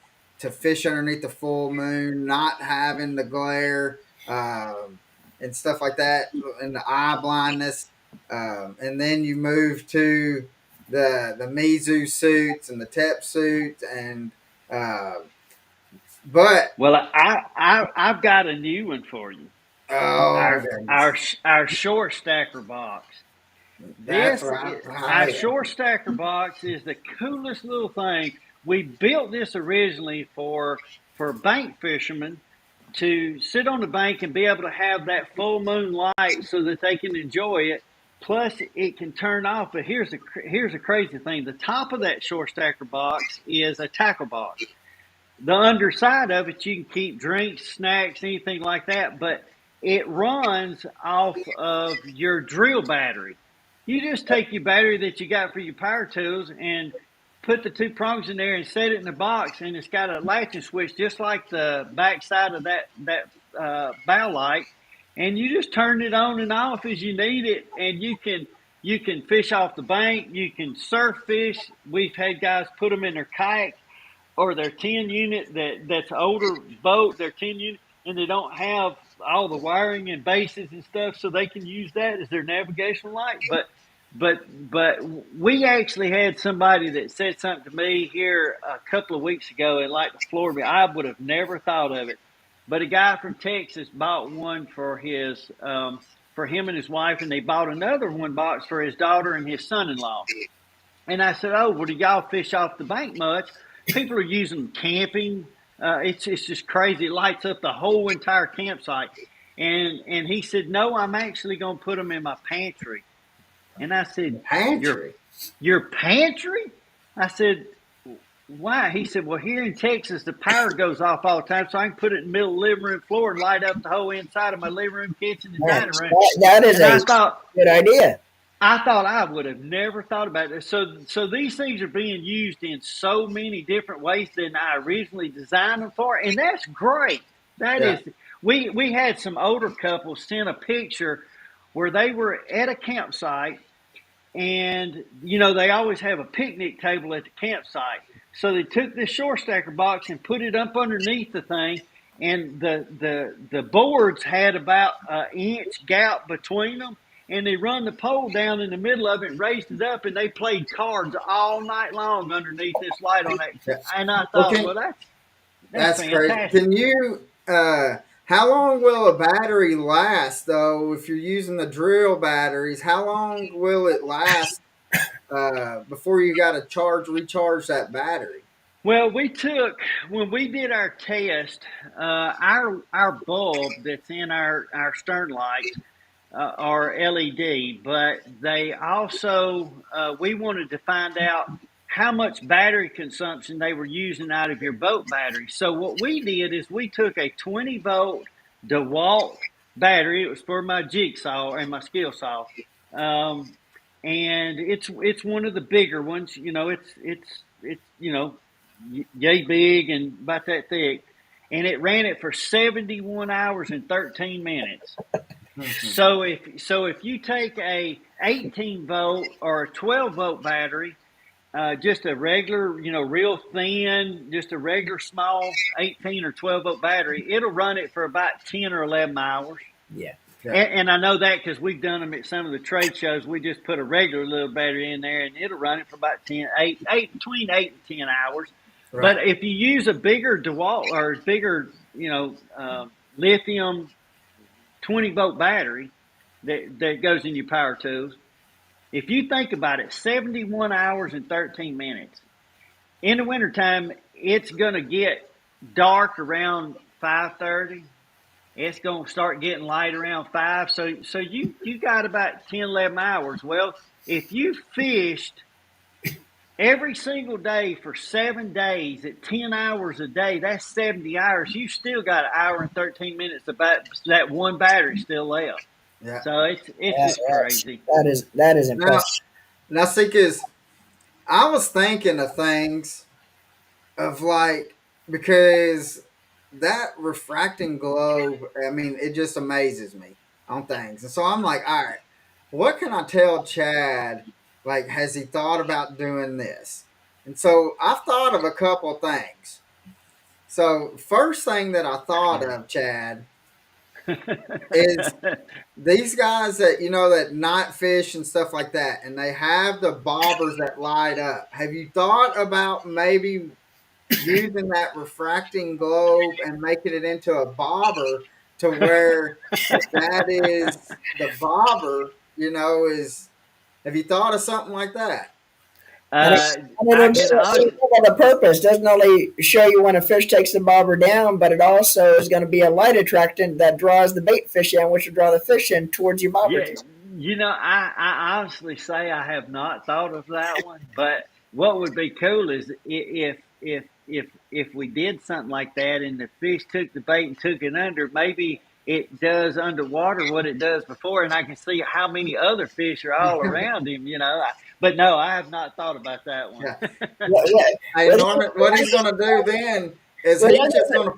fish underneath the full moon, not having the glare, and stuff like that, and the eye blindness. And then you move to the Mizu suits and the Tep suits, and uh, but well, I've got a new one for you. oh Our goodness, our our short stacker box. that's This right, is, our right. short stacker box is the coolest little thing. We built this originally for bank fishermen to sit on the bank and be able to have that full moon light so that they can enjoy it. Plus, it can turn off. But here's a crazy thing: the top of that short stacker box is a tackle box. The underside of it, you can keep drinks, snacks, anything like that, but it runs off of your drill battery. You just take your battery that you got for your power tools and put the two prongs in there and set it in the box, and it's got a latching switch just like the back side of that bow light, and you just turn it on and off as you need it, and you can fish off the bank, you can surf fish. We've had guys put them in their kayak or their 10 unit that's older boat, their 10 unit, and they don't have all the wiring and bases and stuff, so they can use that as their navigational light. But we actually had somebody that said something to me here a couple of weeks ago and like to floor me. I would have never thought of it. But a guy from Texas bought one for him and his wife, and they bought another one box for his daughter and his son-in-law. And I said, "Oh, well, do y'all fish off the bank much? People are using them camping. It's just crazy. It lights up the whole entire campsite." And he said, "No, I'm actually going to put them in my pantry." And I The said, "Your pantry. your pantry?" I said, "Why?" He said, "Well, here in Texas, the power goes off all the time, so I can put it in the middle of the living room floor and light up the whole inside of my living room, kitchen, and Man, dining room." that is And a good idea. I thought I would have never thought about it. So these things are being used in so many different ways than I originally designed them for, and that's great. That Yeah. is, we had some older couples send a picture where they were at a campsite, and they always have a picnic table at the campsite. So they took this short stacker box and put it up underneath the thing, and the boards had about an inch gap between them, and they run the pole down in the middle of it and raised it up, and they played cards all night long underneath this light on that. Yeah. And I Well, thought, well, that's that's great. fantastic. Can you? How long will a battery last, though? If you're using the drill batteries, how long will it last before you got to recharge that battery? Well, when we did our test, our bulb that's in our stern lights are LED, but they also we wanted to find out how much battery consumption they were using out of your boat battery. So what we did is we took a 20-volt DeWalt battery. It was for my jigsaw and my skill saw, um, and it's one of the bigger ones. It's yay big and about that thick, and it ran it for 71 hours and 13 minutes. So if you take a 18-volt or a 12-volt battery, just a regular, real thin, just a regular small 18 or 12-volt battery, it'll run it for about 10 or 11 hours. Yeah. Yeah. And I know that because we've done them at some of the trade shows. We just put a regular little battery in there, and it'll run it for about 8 between 8 and 10 hours. Right. But if you use a bigger DeWalt or bigger, lithium 20-volt battery that goes in your power tools, if you think about it, 71 hours and 13 minutes. In the wintertime, it's going to get dark around 5:30. It's going to start getting light around 5. So you got about 10, 11 hours. Well, if you fished every single day for 7 days at 10 hours a day, that's 70 hours. You still got an hour and 13 minutes of that one battery still left. Yeah. So it's Yeah, just crazy. that is Now, impressive. now see, because I was thinking of things of like, because that refracting globe, I mean, it just amazes me on things. And so I'm like, all right, what can I tell Chad? Like, has he thought about doing this? And so I've thought of a couple things. So, first thing that I thought of, Chad, is these guys that that night fish and stuff like that, and they have the bobbers that light up. Have you thought about maybe using that refracting globe and making it into a bobber to where that is the bobber? Is have you thought of something like that? And it, uh, and I it'll can do honestly, a purpose. Doesn't only show you when a fish takes the bobber down, but it also is going to be a light attractant that draws the bait fish in, which will draw the fish in towards your bobber. yeah, I honestly say I have not thought of that one. But what would be cool is if we did something like that and the fish took the bait and took it under, maybe it does underwater what it does before, and I can see how many other fish are all around him. But no, I have not thought about that one. Yeah. Yeah, yeah. Hey Well, Norman, what he's going to do then is well, he's just going to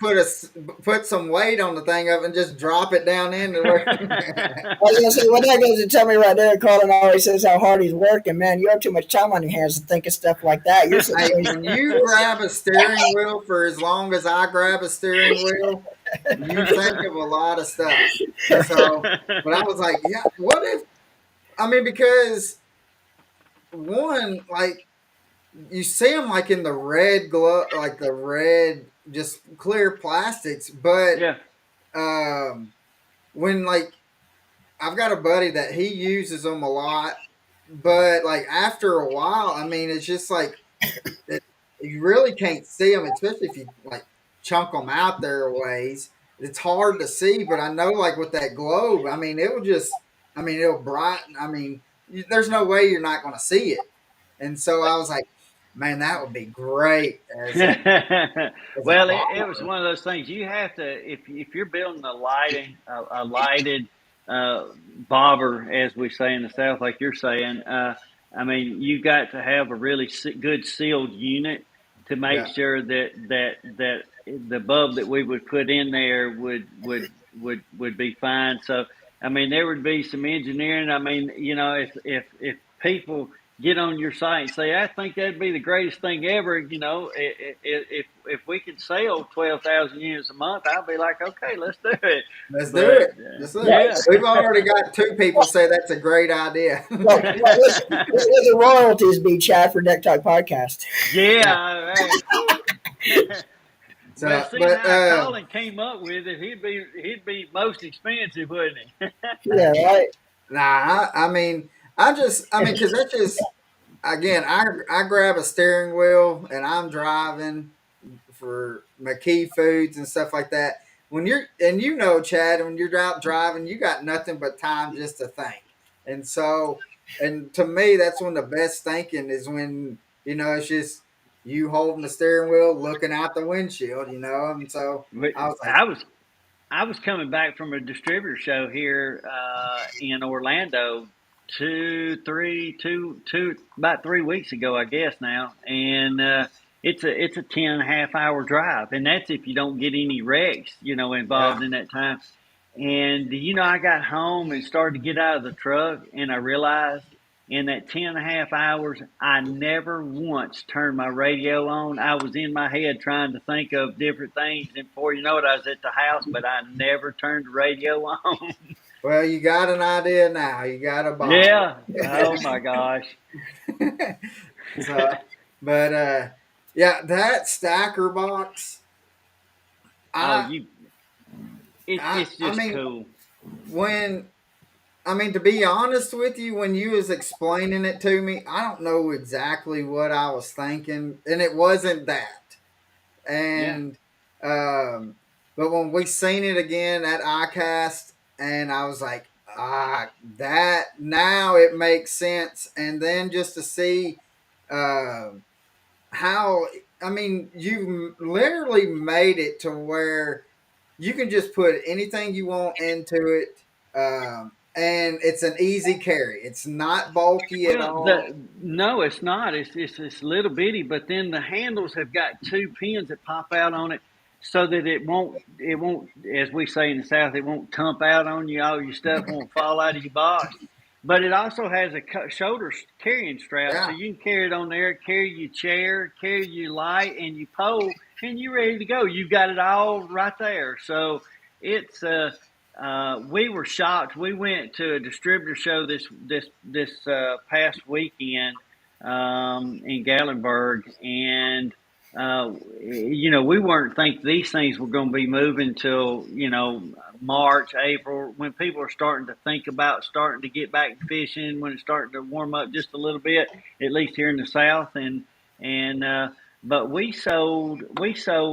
put some weight on the thing up and just drop it down into where. I was gonna say what that goes to tell me right there. Colin always says how hard he's working. Man, you have too much time on your hands to think of stuff like that. You're so Hey, crazy. when you grab a steering wheel for as long as I grab a steering wheel, you think of a lot of stuff. And so, but I was like, yeah, what if, I mean, because one, like, you see them like in the red glove, like the red, just clear plastics, but Yeah. um, when like I've got a buddy that he uses them a lot, but like after a while, I mean, it's just like it, you really can't see them, especially if you like chunk them out there a ways. It's hard to see, but I know like with that globe, I mean, it will just, I mean, it'll brighten. I mean, there's no way you're not going to see it. And so I was like, man, that would be great as a Well, it was bomber. one of those things you have to if you're building a lighted bobber, as we say in the South, like you're saying. I mean, you got to have a really good sealed unit to make Yeah, sure that the bulb that we would put in there would be fine. So, I mean, there would be some engineering. I mean, if people get on your site and say, "I think that'd be the greatest thing ever." If we could sell 12,000 units a month, I'll be like, "Okay, let's do it." let's do But it. Let's do it. yeah, We've already got two people say that's a great idea. What would the royalties be, Chad, for Deck Talk Podcast? Yeah. yeah, man. Well, So, seeing but how Colin came up with it, he'd be most expensive, wouldn't he? Yeah, right. nah, I mean, because that's just again, I grab a steering wheel and I'm driving for McKee Foods and stuff like that. When you're and Chad, when you're out driving, you got nothing but time just to think. And so, and to me, that's when the best thinking is when it's just you holding the steering wheel, looking out the windshield. And so But I was like, I was coming back from a distributor show here in Orlando about 3 weeks ago, I guess now, and it's a 10.5 hour drive, and that's if you don't get any wrecks, yeah, involved in that time. And I got home and started to get out of the truck, and I realized in that 10.5 hours, I never once turned my radio on. I was in my head trying to think of different things, and before you know it, I was at the house, but I never turned the radio on. well, you got an idea now. You got a bobber. Yeah. Oh my gosh. So, but yeah, that stacker box. Oh, I it's I just mean, cool. when to be honest with you, when you was explaining it to me, I don't know exactly what I was thinking, and it wasn't that. Yeah. And um, but when we seen it again at ICAST, and I was like, that now it makes sense. And then just to see. uh, how, I mean, you literally made it to where you can just put anything you want into it, and it's an easy carry. It's not bulky at Well, all. no, it's not. It's little bitty, but then the handles have got two pins that pop out on it, so that it won't, as we say in the South, it won't tump out on you. All your stuff won't fall out of your box. But it also has a shoulder carrying strap, so Yeah, you can carry it on there, carry your chair, carry your light and your pole, and you're ready to go. You've got it all right there. So it's we were shocked. We went to a distributor show this past weekend in Gatlinburg, and we weren't think these things were going to be moving till March, April, when people are starting to think about starting to get back fishing, when it's starting to warm up just a little bit, at least here in the South, and but we sold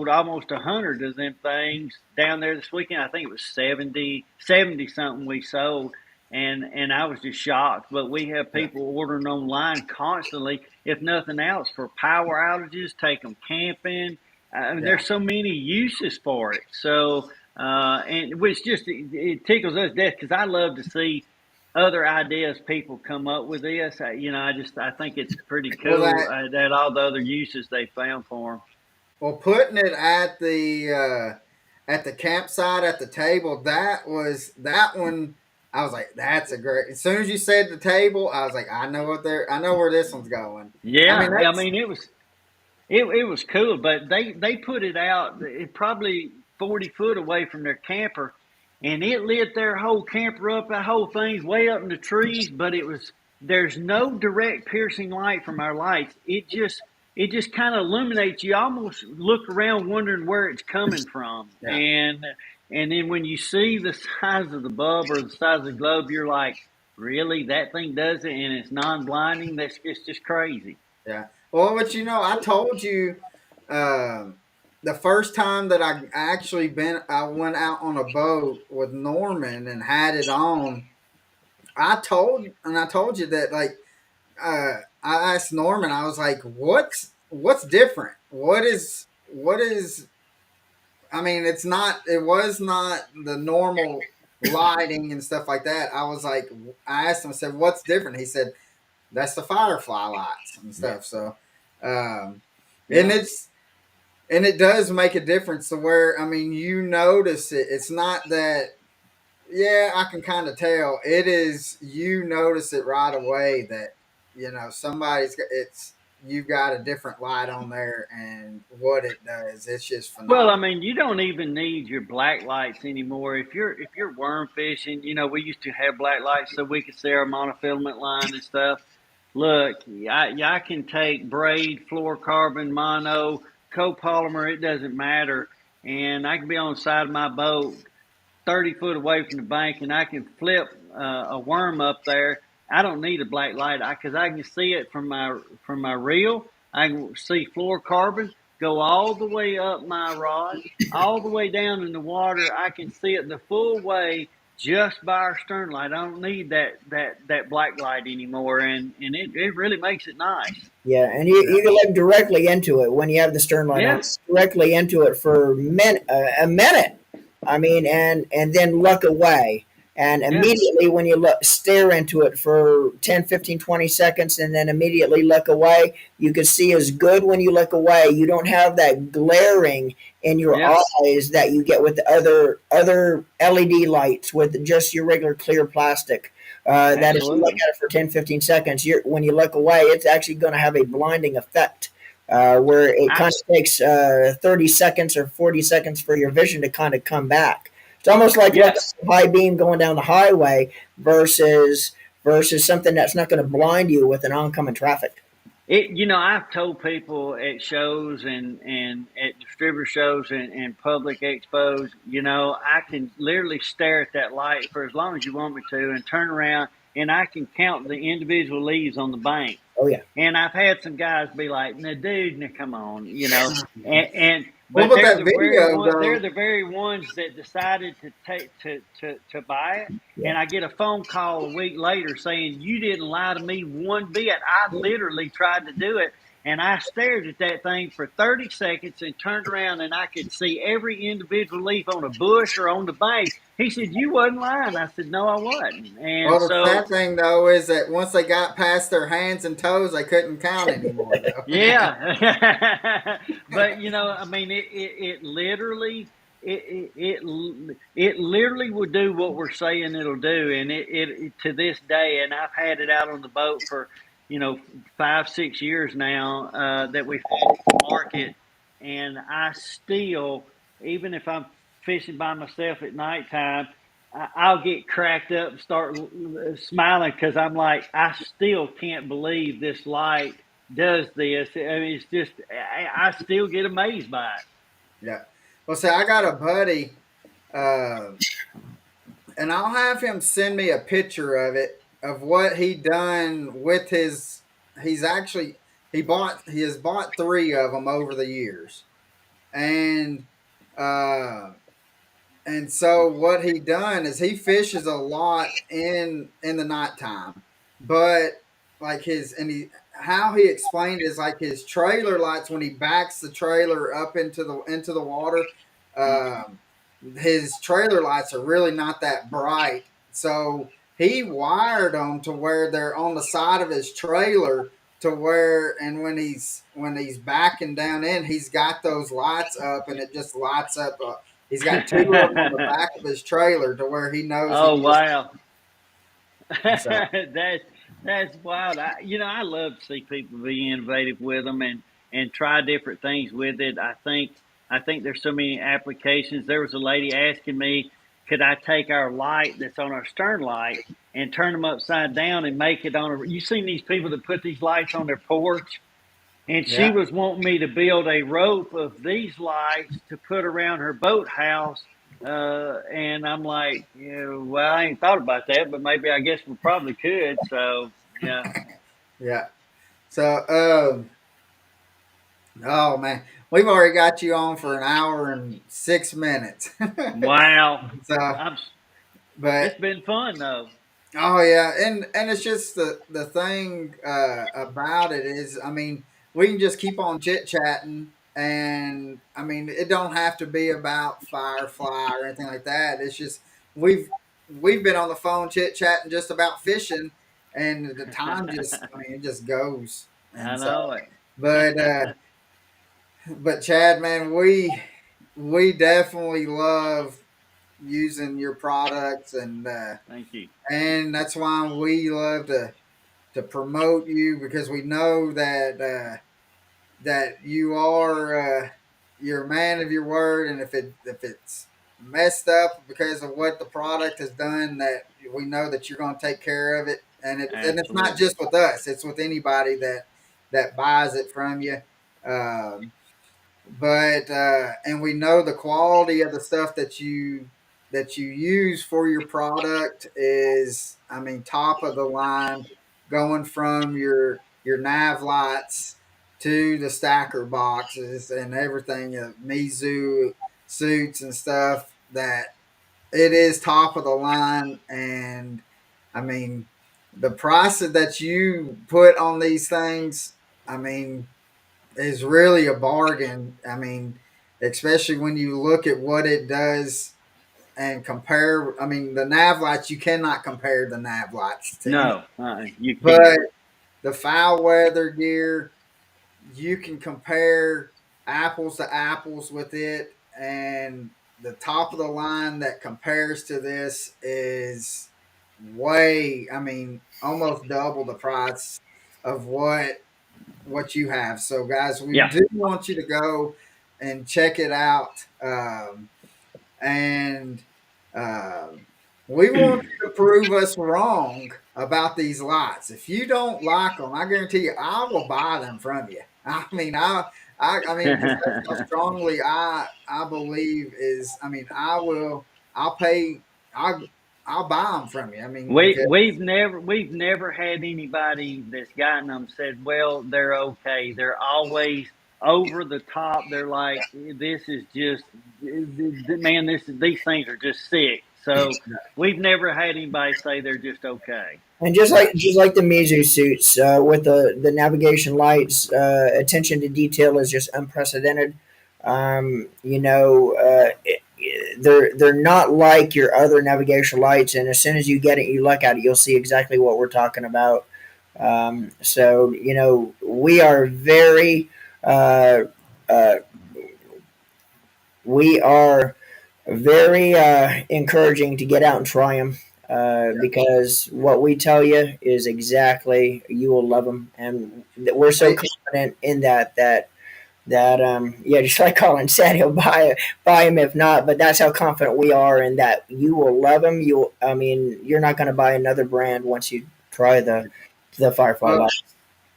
almost 100 of them things down there this weekend. I think it was 70 something we sold, and I was just shocked. But we have yeah, people ordering online constantly, if nothing else, for power outages, take them camping. I mean, yeah. there's so many uses for it. So, and which just it tickles us death because I love to see other ideas people come up with this. I think it's pretty Well, cool that that all the other uses they found for them. well, putting it at the campsite at the table, that one. I was like, that's a great. As soon as you said the table, I was like, I know where this one's going. I mean, Yeah, I that's mean it was cool, but they put it out probably 40 foot away from their camper, and it lit their whole camper up. That whole thing's way up in the trees, but there's no direct piercing light from our lights. It just kind of illuminates. You almost look around wondering where it's coming from, yeah, and then when you see the size of the bulb or the size of the globe, you're like, really, that thing does it, and it's non-blinding. That's just crazy. yeah. Well, but I told you, um, the first time that I went out on a boat with Norman and had it on. I told you that, like, I asked Norman. I was like, what's different? What is? I mean, it was not the normal lighting and stuff like that. I was like, I asked him. I said, what's different? He said, that's the FireFly lights and Yeah, stuff. So, um, and yeah. it's and it does make a difference to where, I mean, you notice it. It's not that. Yeah, I can kind of tell. It is, you notice it right away that you've got a different light on there, and what it does, it's just Well, I phenomenal. mean, you don't even need your black lights anymore. If you're worm fishing, we used to have black lights so we could see our monofilament line and stuff. Look, I can take braid, fluorocarbon, mono, copolymer. It doesn't matter, and I can be on the side of my boat 30 foot away from the bank, and I can flip a worm up there. I don't need a black light because I can see it from my reel. I can see fluorocarbon go all the way up my rod, all the way down in the water. I can see it the full way just by our stern light. I don't need that black light anymore, and it really makes it nice. Yeah, and you Yeah. can look directly into it when you have the stern light on, Yeah, directly into it for a minute. I mean, and then look away. And yeah, immediately when you stare into it for 10, 15, 20 seconds and then immediately look away, you can see as good when you look away. You don't have that glaring in your yeah. eyes that you get with the other LED lights with just your regular clear plastic. That if you look Absolutely. at it for 10, 15 seconds, when you look away, it's actually going to have a blinding effect. Where it I kind of takes 30 seconds or 40 seconds for your vision to kind of come back. It's almost like Yeah. looking at a high beam going down the highway versus something that's not going to blind you with an oncoming traffic. I've told people at shows and at distributor shows and public expos, I can literally stare at that light for as long as you want me to and turn around and I can count the individual leaves on the bank. Oh yeah, And I've had some guys be like, "No, dude, no, come on," and Well, but but that video they're though, the very ones that decided to take to buy it. Yeah. And I get a phone call a week later saying, you didn't lie to me one bit. I literally tried to do it, and I stared at that thing for 30 seconds and turned around, and I could see every individual leaf on a bush or on the bank. He said, you wasn't lying. I said, no, I wasn't. And well, the so, sad thing though is that once they got past their hands and toes, they couldn't count anymore though. yeah, but I mean, it literally it literally will do what we're saying it'll do, and it to this day, and I've had it out on the boat for 5-6 years now that we've had it to market, and I still, even if I'm fishing by myself at nighttime, I'll get cracked up and start smiling because I'm like, I still can't believe this light does this. I mean, it's just, I still get amazed by it. Yeah. Well, see, I got a buddy, uh, and I'll have him send me a picture of it of what he done with his. He's actually he has bought three of them over the years, and uh, and so what he done is he fishes a lot in the nighttime, but like his and he how he explained is like his trailer lights when he backs the trailer up into the water. Um, his trailer lights are really not that bright, so he wired them to where they're on the side of his trailer to where and when he's backing down in, he's got those lights up and it just lights up. He's got two of them on the back of his trailer to where he knows he Oh, can just. wow. So That's wild. I love to see people be innovative with them and try different things with it. I think there's so many applications. There was a lady asking me, could I take our light that's on our stern light and turn them upside down and make it on a. You seen these people that put these lights on their porch? And she yeah, was wanting me to build a rope of these lights to put around her boathouse. And I'm like, well, I ain't thought about that, but maybe I guess we probably could. So, yeah. yeah. So oh man, we've already got you on for an hour and 6 minutes. Wow. So, I'm, but it's been fun, though. oh yeah, and it's just the thing about it is, I mean, we can just keep on chit chatting, and I mean, it don't have to be about Firefly or anything like that. It's just we've we've been on the phone chit chatting just about fishing, and the time just, I mean, it just goes, I and so, know but it. but Chad, man, we definitely love using your products, Thank you. and that's why we love to promote you because we know that you are you're a man of your word, and if it's messed up because of what the product has done, that we know that you're going to take care of it, and it's not Absolutely. just with us; it's with anybody that buys it from you. Um, but and we know the quality of the stuff that you use for your product is, I mean, top of the line, going from your nav lights to the stacker boxes and everything, Mizu suits and stuff, that it is top of the line. And I mean, the price that you put on these things, I mean, is really a bargain. I mean, especially when you look at what it does and compare. I mean, the nav lights, you cannot compare the nav lights to any, No, you but can't. the foul weather gear, you can compare apples to apples with it. And the top of the line that compares to this is way, I mean, almost double the price of what you have. So, guys, we Yeah. do want you to go and check it out. And um, we want you to prove us wrong about these lots. If you don't like them, I guarantee you, I will buy them from you. I mean, I mean, because that's how strongly I believe is. I mean, I will. I'll pay. I'll buy them from you. I mean, We because we've never had anybody that's gotten them said, well, they're okay. They're always over the top. They're like, this is just, man, these things are just sick. So we've never had anybody say they're just okay. And So just like the Mizu suits with the navigation lights, attention to detail is just unprecedented. They're not like your other navigation lights, and as soon as you get it, you look at it, you'll see exactly what we're talking about. So we are very uh, uh, we are very encouraging to get out and try them because what we tell you is exactly you will love them, and we're so Hey, confident in that just like Colin said, he'll buy him if not, but that's how confident we are in that you will love him. You're not going to buy another brand once you try the Firefly well, light.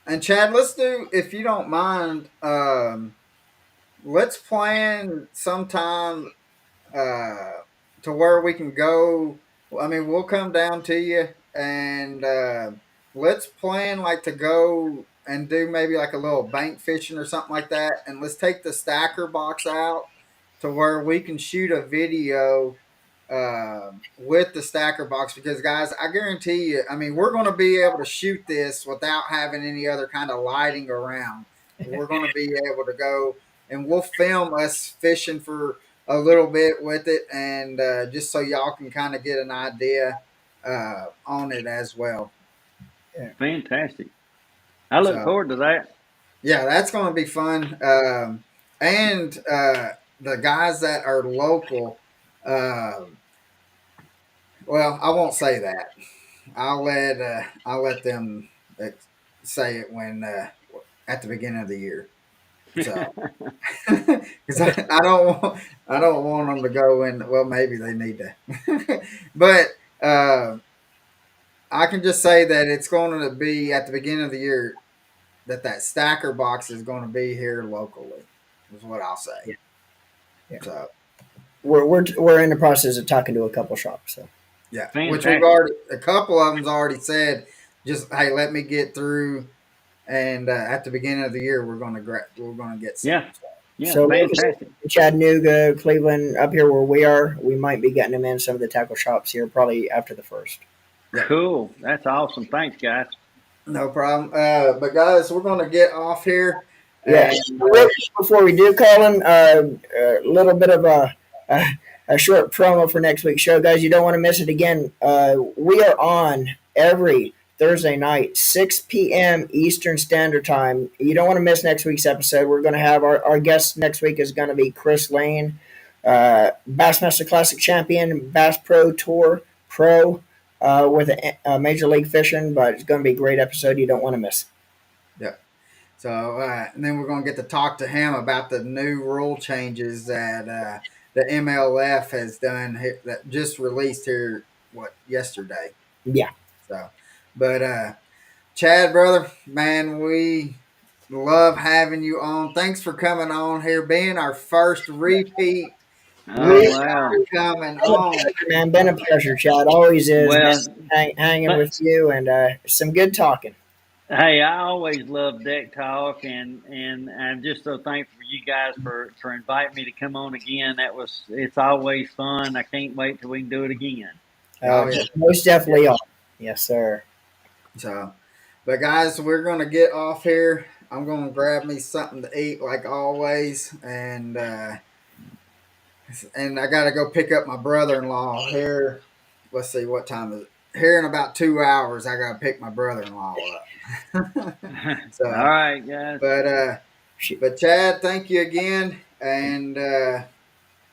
and Chad, let's do, if you don't mind, let's plan sometime uh, to where we can go. I mean, we'll come down to you and let's plan like to go and do maybe like a little bank fishing or something like that. And let's take the stacker box out to where we can shoot a video with the stacker box because guys, I guarantee you, I mean, we're going to be able to shoot this without having any other kind of lighting around. We're going to be able to go and we'll film us fishing for a little bit with it, and just so y'all can kind of get an idea on it as well. Yeah. fantastic. I look So forward to that. yeah, that's going to be fun. And the guys that are local, um, well, I won't say that. I'll let them say it when at the beginning of the year. So because I don't want them to go in. Well, maybe they need to, but uh, I can just say that it's going to be at the beginning of the year that stacker box is going to be here locally. Is what I'll say. Yeah. Yeah. So We're in the process of talking to a couple shops. So yeah, which we've Fantastic. already a couple of them's already said. Just hey, let me get through, and at the beginning of the year we're gonna get some. Yeah, So, yeah, So like I said, fantastic. Chattanooga, Cleveland, up here where we are, we might be getting them in some of the tackle shops here probably after the first. yeah, Cool. That's awesome. Thanks, guys. no problem. But guys, we're gonna get off here, Yeah. and Real quick before we do, Colin, a little bit of a a short promo for next week's show, guys. You don't want to miss it again. We are on every Thursday night, 6 p.m. Eastern Standard Time. You don't want to miss next week's episode. We're going to have our guest next week is going to be Chris Lane, Bassmaster Classic champion, Bass Pro Tour pro with a Major League Fishing. But it's going to be a great episode. You don't want to miss. yeah. So and then we're gonna get to talk to him about the new rule changes that the MLF has done that just released here yesterday. Yeah. So, but Chad, brother, man, we love having you on. Thanks for coming on here, being our first repeat Oh, Really wow. coming been a on. pleasure, man. Been a pleasure, Chad. Always is, man. Well, Hanging th- with you and some good talking. hey, I always love deck talk, and I'm just so thankful for you guys for inviting me to come on again. It's always fun. I can't wait till we can do it again. Oh yeah, Most yeah. definitely are. Yes, sir. So, but guys, we're gonna get off here. I'm gonna grab me something to eat, like always, and I gotta go pick up my brother-in-law here. Let's see what time is it. Here in about 2 hours, I gotta pick my brother-in-law up. All So, right, guys. but Shoot. but Chad, thank you again, and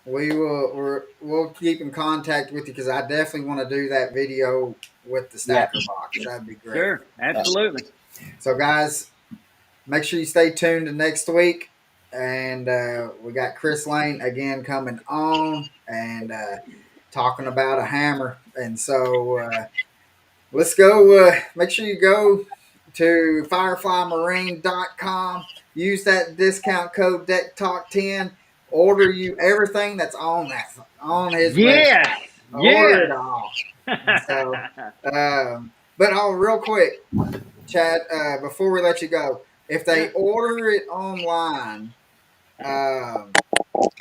we'll keep in contact with you because I definitely want to do that video with the Yeah. stacker box. That'd be great. Sure, absolutely. So, guys, make sure you stay tuned to next week. And we got Chris Lane again coming on and talking about a hammer. And so let's go. Make sure you go to FireFlyMarine.com. Use that discount code DeckTalk10. Order you everything that's on his website. Yes, Order it yes. all. And so, but real quick, Chad, before we let you go, if Yeah. they order it online, um,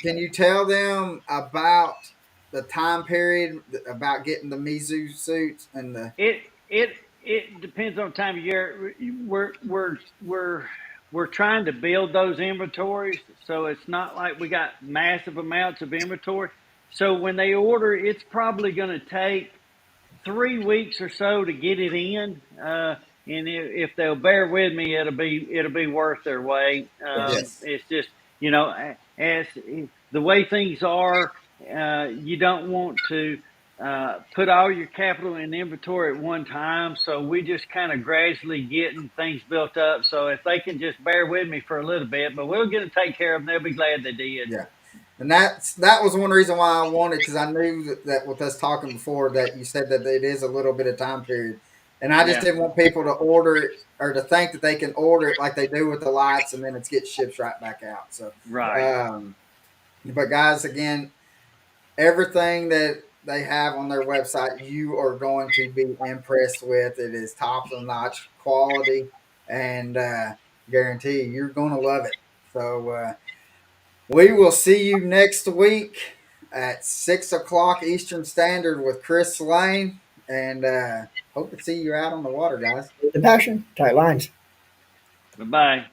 can you tell them about the time period about getting the Mizu suits and the It it it depends on time of year. We're trying to build those inventories, so it's not like we got massive amounts of inventory. So when they order, it's probably going to take 3 weeks or so to get it in. And if they'll bear with me, it'll be worth their wait. yes, It's just as the way things are, you don't want to put all your capital in inventory at one time. So we just kind of gradually getting things built up. So if they can just bear with me for a little bit, but we'll get to take care of them. They'll be glad they did. yeah. And that was one reason why I wanted, because I knew that with us talking before that you said that it is a little bit of time period, and I just Yeah, didn't want people to order it or to think that they can order it like they do with the lights and then it gets shipped right back out. So, right. um, but guys, again, everything that they have on their website, you are going to be impressed with. It is top of notch quality, and guarantee you're going to love it. So we will see you next week at 6 o'clock Eastern Standard with Chris Lane, and hope to see you out on the water, guys. The passion, tight lines. Bye bye.